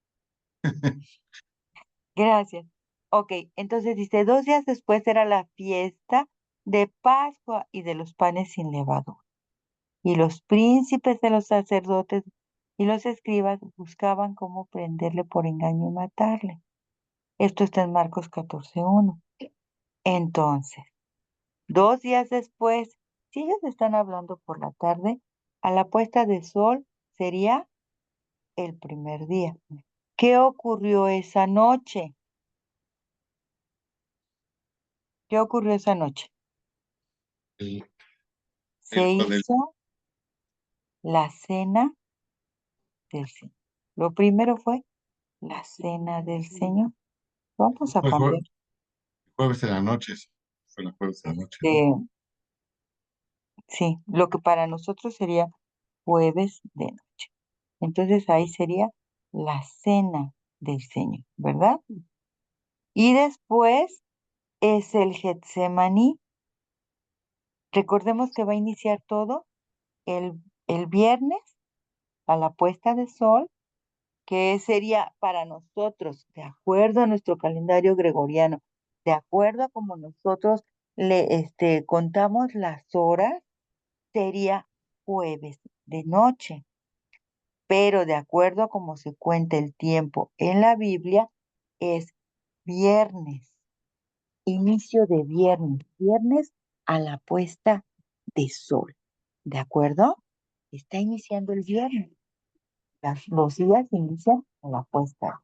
Gracias. Ok, entonces dice, 2 días después era la fiesta de Pascua y de los panes sin levadura. Y los príncipes de los sacerdotes y los escribas buscaban cómo prenderle por engaño y matarle. Esto está en Marcos 14:1. Entonces, 2 días después, si ellos están hablando por la tarde, a la puesta de sol sería el primer día. ¿Qué ocurrió esa noche? ¿Qué ocurrió esa noche? El, Se con el, hizo la cena del Señor. Lo primero fue la cena del Señor. Vamos a fue cambiar. jueves en la noche. Fue el jueves en la noche, ¿no? Sí, lo que para nosotros sería jueves de noche. Entonces ahí sería la cena del Señor, ¿verdad? Y después es el Getsemaní. Recordemos que va a iniciar todo el viernes a la puesta de sol, que sería para nosotros, de acuerdo a nuestro calendario gregoriano, de acuerdo a como nosotros contamos las horas, sería jueves de noche. Pero de acuerdo a cómo se cuenta el tiempo en la Biblia, es viernes, inicio de viernes, viernes a la puesta de sol. ¿De acuerdo? Está iniciando el viernes. Los días inician a la puesta.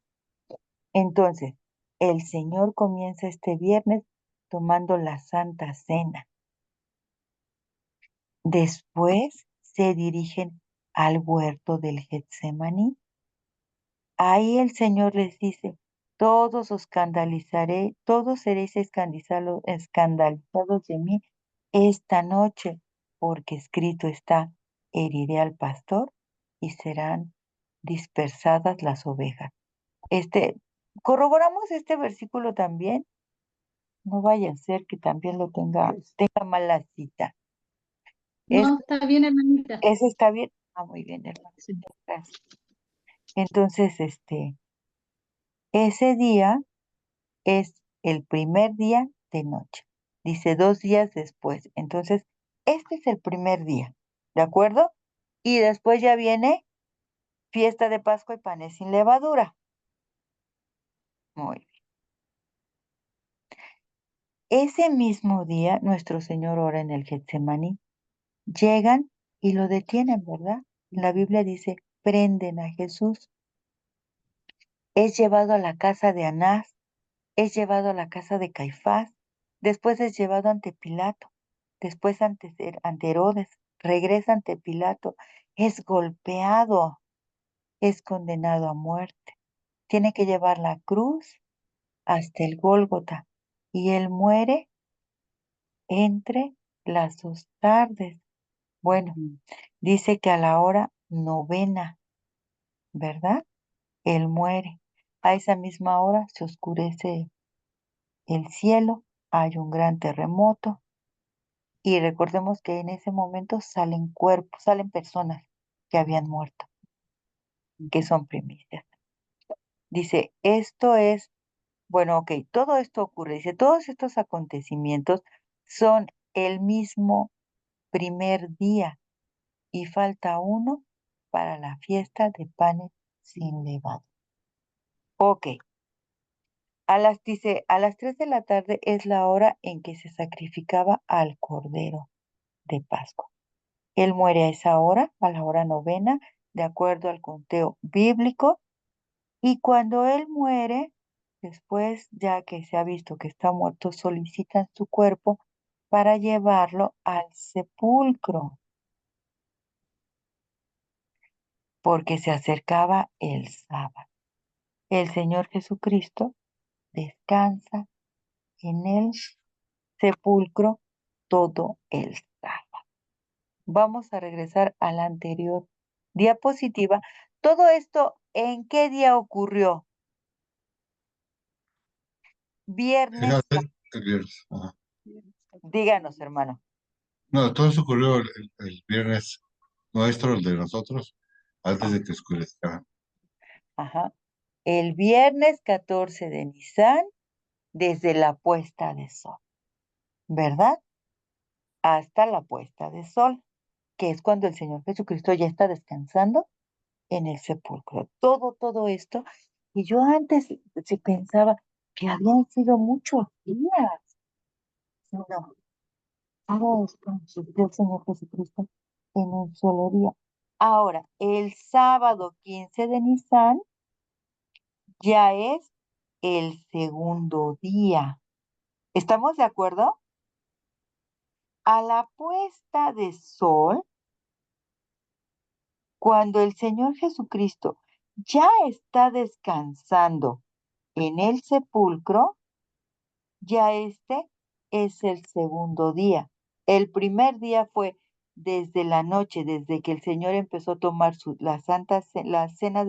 Entonces, el Señor comienza este viernes tomando la Santa Cena. Después se dirigen al huerto del Getsemaní. Ahí el Señor les dice, todos os escandalizaré, todos seréis escandalizados de mí esta noche, porque escrito está, heriré al pastor y serán dispersadas las ovejas. Corroboramos este versículo también, no vaya a ser que también tenga mala cita. No, está bien, hermanita. ¿Ese está bien? Ah, muy bien, hermano. Sí. Gracias. Entonces, ese día es el primer día de noche. Dice 2 días después. Entonces, este es el primer día, ¿de acuerdo? Y después ya viene fiesta de Pascua y panes sin levadura. Muy bien. Ese mismo día, nuestro Señor ora en el Getsemaní. Llegan y lo detienen, ¿verdad? La Biblia dice, prenden a Jesús. Es llevado a la casa de Anás, es llevado a la casa de Caifás, después es llevado ante Pilato, después ante Herodes, regresa ante Pilato, es golpeado, es condenado a muerte. Tiene que llevar la cruz hasta el Gólgota y él muere entre las 2 tardes. Bueno, dice que a la hora novena, ¿verdad? Él muere. A esa misma hora se oscurece el cielo, hay un gran terremoto y recordemos que en ese momento salen cuerpos, salen personas que habían muerto, que son primicias. Dice, esto es Bueno, ok, todo esto ocurre. Dice, todos estos acontecimientos son el mismo primer día y falta uno para la fiesta de panes sin levadura. Ok, dice, a las 3 de la tarde es la hora en que se sacrificaba al Cordero de Pascua. Él muere a esa hora, a la hora novena, de acuerdo al conteo bíblico, y cuando él muere, después, ya que se ha visto que está muerto, solicitan su cuerpo para llevarlo al sepulcro, porque se acercaba el sábado. El Señor Jesucristo descansa en el sepulcro todo el sábado. Vamos a regresar a la anterior diapositiva. Todo esto, ¿en qué día ocurrió? Viernes. El viernes. Ajá. Díganos, hermano. No, todo eso ocurrió el viernes nuestro, el de nosotros, antes de que oscurezca. Ajá. El viernes 14 de Nisan, desde la puesta de sol, ¿verdad? Hasta la puesta de sol, que es cuando el Señor Jesucristo ya está descansando en el sepulcro. Todo esto. Y yo antes se pensaba que habían sido muchos días. No, todo esto sucedió el Señor Jesucristo en un solo día. Ahora, el sábado 15 de Nisan ya es el segundo día. ¿Estamos de acuerdo? A la puesta de sol, cuando el Señor Jesucristo ya está descansando en el sepulcro, ya este es el segundo día. El primer día fue desde la noche, desde que el Señor empezó a tomar la cena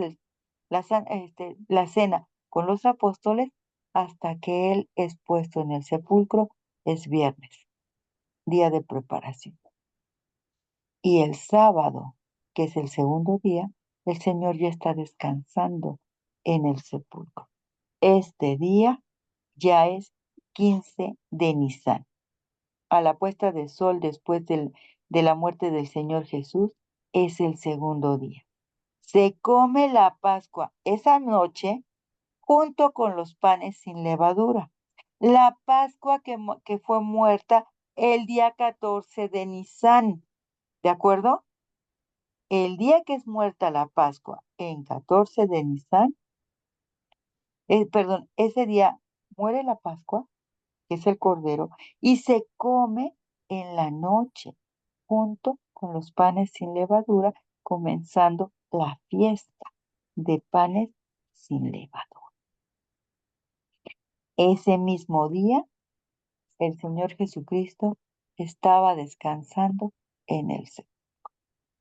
la cena con los apóstoles, hasta que Él es puesto en el sepulcro, es viernes, día de preparación. Y el sábado, que es el segundo día, el Señor ya está descansando en el sepulcro. Este día ya es 15 de Nisan. A la puesta de sol después de la muerte del Señor Jesús, es el segundo día. Se come la Pascua esa noche junto con los panes sin levadura. La Pascua que fue muerta el día 14 de Nisan, ¿de acuerdo? El día que es muerta la Pascua, en 14 de Nisan, perdón, ese día muere la Pascua, que es el Cordero, y se come en la noche, junto con los panes sin levadura, comenzando la fiesta de panes sin levadura. Ese mismo día, el Señor Jesucristo estaba descansando en el Señor.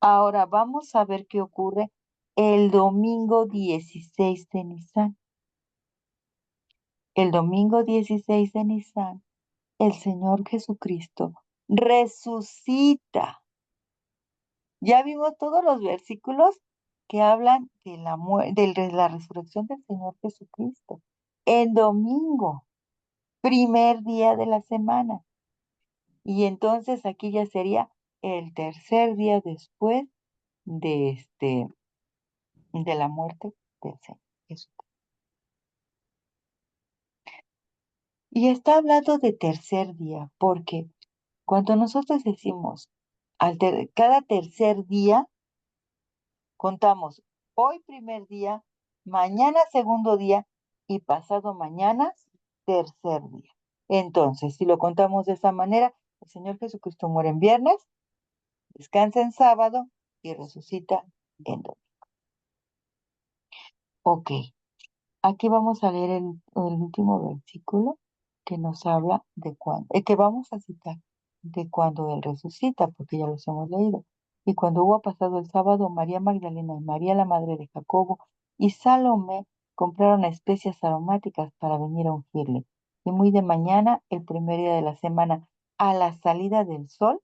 Ahora vamos a ver qué ocurre el domingo 16 de Nisan. El domingo 16 de Nisan, el Señor Jesucristo resucita. Ya vimos todos los versículos que hablan de la resurrección del Señor Jesucristo. El domingo, primer día de la semana. Y entonces aquí ya sería el tercer día después de de la muerte del Señor Jesucristo. Y está hablando de tercer día, porque cuando nosotros decimos cada tercer día, contamos hoy primer día, mañana segundo día y pasado mañana tercer día. Entonces, si lo contamos de esa manera, el Señor Jesucristo muere en viernes, descansa en sábado y resucita en domingo. Ok, aquí vamos a leer el último versículo que nos habla de cuándo, que vamos a citar, de cuando Él resucita, porque ya los hemos leído. Y cuando hubo pasado el sábado, María Magdalena y María, la madre de Jacobo, y Salomé compraron especias aromáticas para venir a ungirle. Y muy de mañana, el primer día de la semana, a la salida del sol,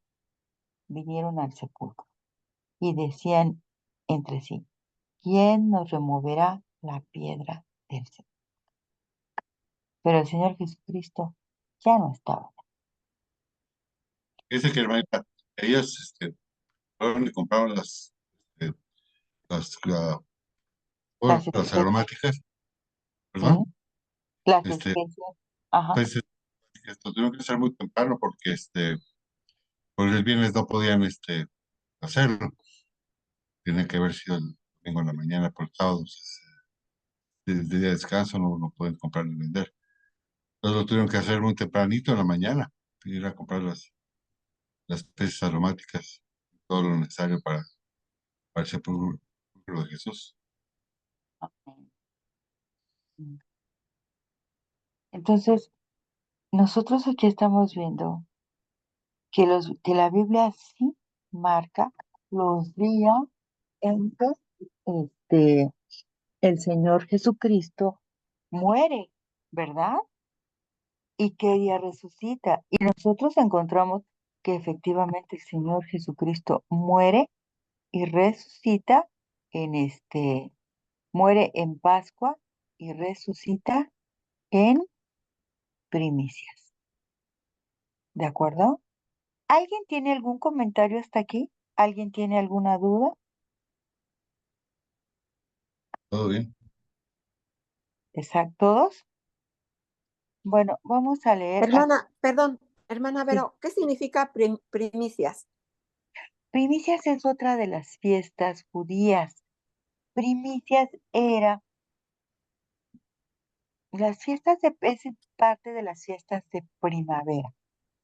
vinieron al sepulcro y decían entre sí, ¿quién nos removerá la piedra del sepulcro? pero el Señor Jesucristo ya no estaba. Dice que hermanita, ellos fueron y compraron este, las, la- Las las especias, aromáticas, ¿sí? perdón, Las este, especias, ajá. pues esto tuvieron que ser muy temprano porque por el viernes no podían hacerlo. Tiene que haber sido el domingo en la mañana por sábados, desde día de descanso no pueden comprar ni vender. Entonces lo tuvieron que hacer muy tempranito en la mañana, ir a comprar las especies aromáticas, todo lo necesario para el sepulcro de Jesús. Entonces, nosotros aquí estamos viendo que la Biblia sí marca los días en que este, el Señor Jesucristo muere, ¿verdad? Y qué día resucita. Y nosotros encontramos que efectivamente el Señor Jesucristo muere y resucita en muere en Pascua y resucita en primicias. ¿De acuerdo? ¿Alguien tiene algún comentario hasta aquí? ¿Alguien tiene alguna duda? ¿Todo bien? Exacto, todos. Bueno, vamos a leer. Hermana, perdón, hermana Sí. Vero, ¿qué significa primicias? Primicias es otra de las fiestas judías. Primicias era las fiestas es parte de las fiestas de primavera.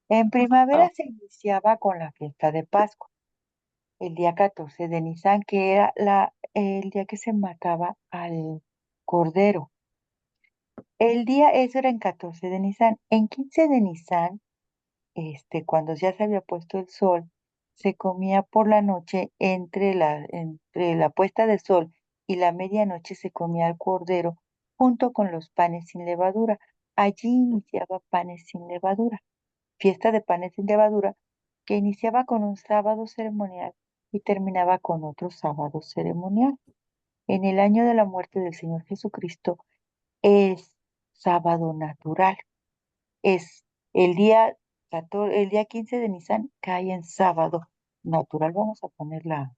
En Oh, primavera se iniciaba con la fiesta de Pascua, el día 14 de Nisan, que era el día que se mataba al cordero. Eso era en 14 de Nisan. En 15 de Nisan, cuando ya se había puesto el sol, se comía por la noche entre la puesta de sol y la medianoche se comía el cordero junto con los panes sin levadura. Allí iniciaba panes sin levadura, fiesta de panes sin levadura, que iniciaba con un sábado ceremonial y terminaba con otro sábado ceremonial. En el año de la muerte del Señor Jesucristo es sábado natural. Es el día 15 de Nisan cae en sábado natural. Vamos a poner la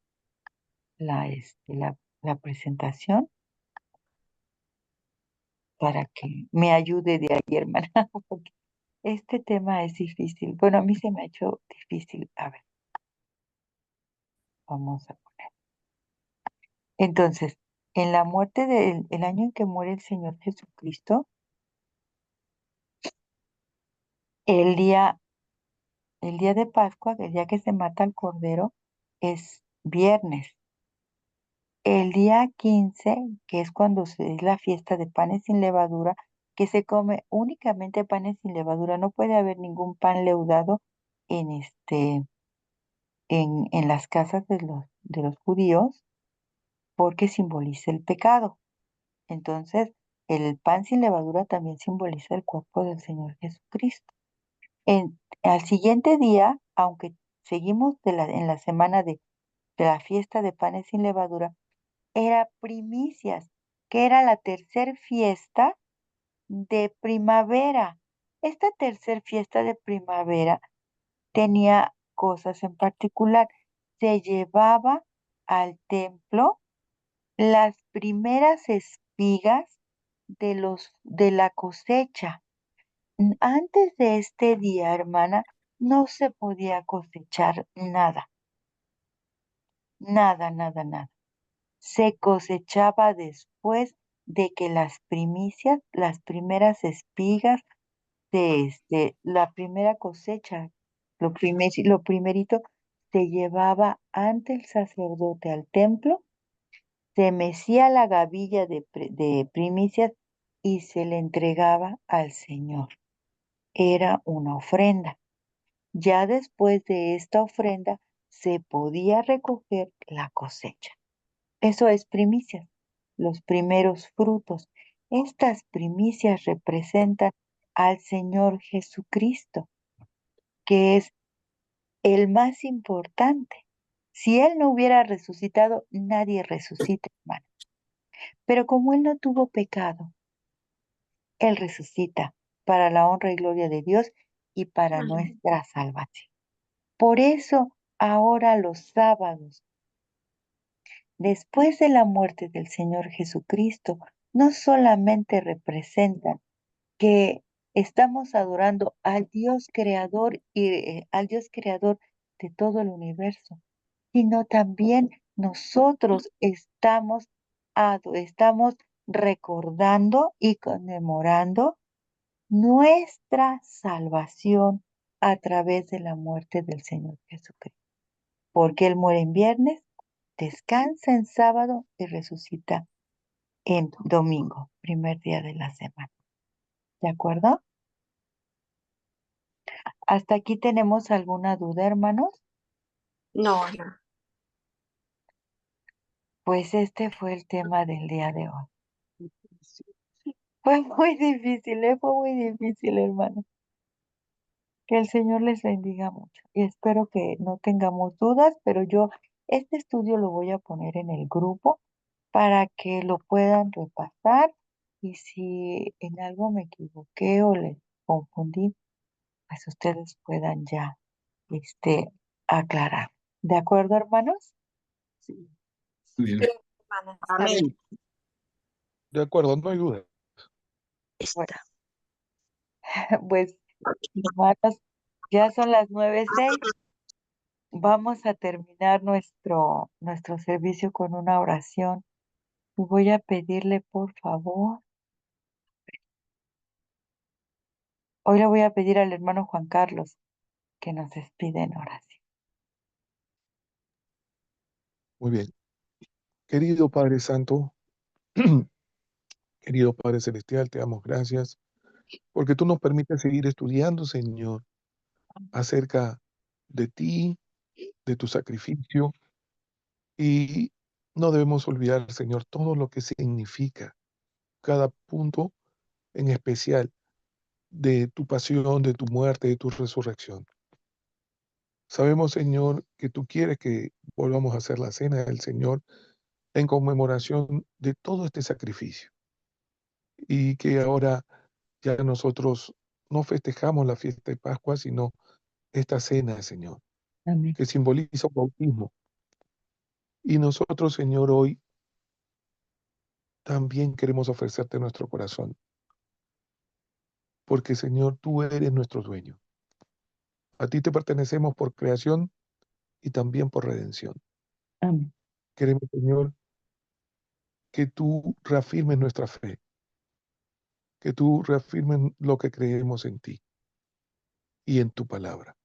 presentación para que me ayude de ahí, hermana, porque este tema es difícil. Bueno, a mí se me ha hecho difícil. A ver, vamos a poner. Entonces, en la muerte el año en que muere el Señor Jesucristo, el día, el día de Pascua, el día que se mata al Cordero, es viernes. El día 15, que es cuando es la fiesta de panes sin levadura, que se come únicamente panes sin levadura, no puede haber ningún pan leudado en en las casas de los judíos, porque simboliza el pecado. Entonces, el pan sin levadura también simboliza el cuerpo del Señor Jesucristo. Al siguiente día, aunque seguimos en la semana de la fiesta de panes sin levadura, era primicias, que era la tercer fiesta de primavera. Esta tercer fiesta de primavera tenía cosas en particular. Se llevaba al templo las primeras espigas de la cosecha. Antes de este día, hermana, no se podía cosechar nada, nada, nada, nada. Se cosechaba después de que las primicias, las primeras espigas la primera cosecha, lo primerito se llevaba ante el sacerdote al templo, se mecía la gavilla de primicias y se le entregaba al Señor. Era una ofrenda. Ya después de esta ofrenda se podía recoger la cosecha. Eso es primicias, los primeros frutos. Estas primicias representan al Señor Jesucristo, que es el más importante. Si Él no hubiera resucitado, nadie resucita, hermano. Pero como Él no tuvo pecado, Él resucita para la honra y gloria de Dios y para nuestra salvación. Por eso, ahora los sábados, después de la muerte del Señor Jesucristo, no solamente representan que estamos adorando al Dios creador y al Dios creador de todo el universo, sino también nosotros estamos recordando y conmemorando nuestra salvación a través de la muerte del Señor Jesucristo. Porque Él muere en viernes, descansa en sábado y resucita en domingo, primer día de la semana. ¿De acuerdo? ¿Hasta aquí tenemos alguna duda, hermanos? No. Pues este fue el tema del día de hoy. Fue muy difícil, fue muy difícil, hermano. Que el Señor les bendiga mucho y espero que no tengamos dudas, pero yo este estudio lo voy a poner en el grupo para que lo puedan repasar y si en algo me equivoqué o les confundí, pues ustedes puedan ya aclarar. ¿De acuerdo, hermanos? Sí. Muy bien. Hermana, está bien. Amén. De acuerdo, no hay duda. Está. Pues, hermanos, ya son las 9:06. Vamos a terminar nuestro servicio con una oración. Y voy a pedirle, por favor, hoy le voy a pedir al hermano Juan Carlos que nos despide en oración. Muy bien. Querido Padre Santo, querido Padre Celestial, te damos gracias porque tú nos permites seguir estudiando, Señor, acerca de ti, de tu sacrificio, y no debemos olvidar, Señor, todo lo que significa cada punto en especial de tu pasión, de tu muerte, de tu resurrección. Sabemos, Señor, que tú quieres que volvamos a hacer la cena del Señor en conmemoración de todo este sacrificio y que ahora ya nosotros no festejamos la fiesta de Pascua, sino esta cena, Señor, Amén. que simboliza un bautismo. Y nosotros, Señor, hoy también queremos ofrecerte nuestro corazón, porque, Señor, tú eres nuestro dueño. A ti te pertenecemos por creación y también por redención. Amén. Queremos, Señor, que tú reafirmes nuestra fe, que tú reafirmes lo que creemos en ti y en tu palabra.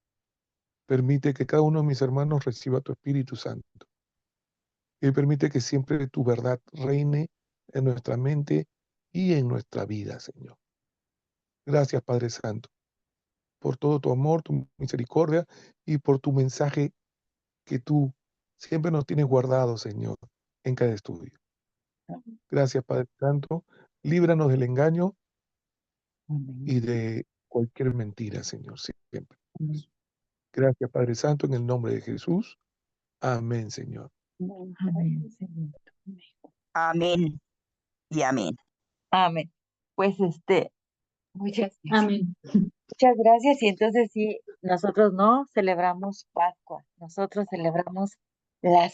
Permite que cada uno de mis hermanos reciba tu Espíritu Santo y permite que siempre tu verdad reine en nuestra mente y en nuestra vida, Señor. Gracias, Padre Santo, por todo tu amor, tu misericordia y por tu mensaje que tú siempre nos tienes guardado, Señor, en cada estudio. Gracias, Padre Santo. Líbranos del engaño Amén. y de cualquier mentira, Señor, siempre. Amén. Gracias, Padre Santo, en el nombre de Jesús. Amén, Señor. Amén, Señor. Amén y amén. Amén. Pues muchas gracias. Amén. Muchas gracias. Y entonces sí, nosotros no celebramos Pascua, nosotros celebramos la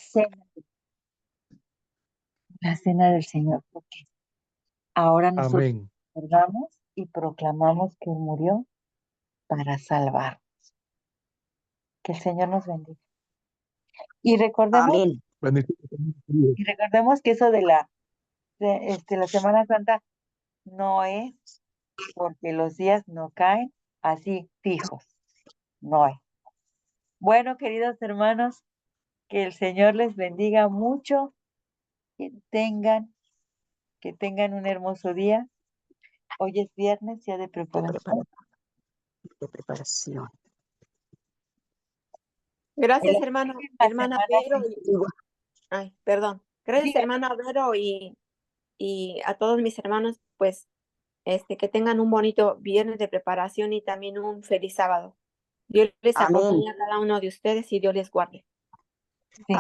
cena del Señor, porque ahora nosotros Amén. recordamos y proclamamos que Él murió para salvar. Que el Señor nos bendiga. Y recordemos, Amén. Bendiciones, queridos. y recordemos que eso de la Semana Santa no es porque los días no caen así fijos, no es. Bueno, queridos hermanos, que el Señor les bendiga mucho, que tengan un hermoso día. Hoy es viernes, día de preparación. De preparación. Gracias, La hermana semana Vero. que- Ay, perdón. Gracias, Diga, hermana Vero, y a todos mis hermanos, pues, que tengan un bonito viernes de preparación y también un feliz sábado. Dios les Amén. acompañe a cada uno de ustedes y Dios les guarde. sí.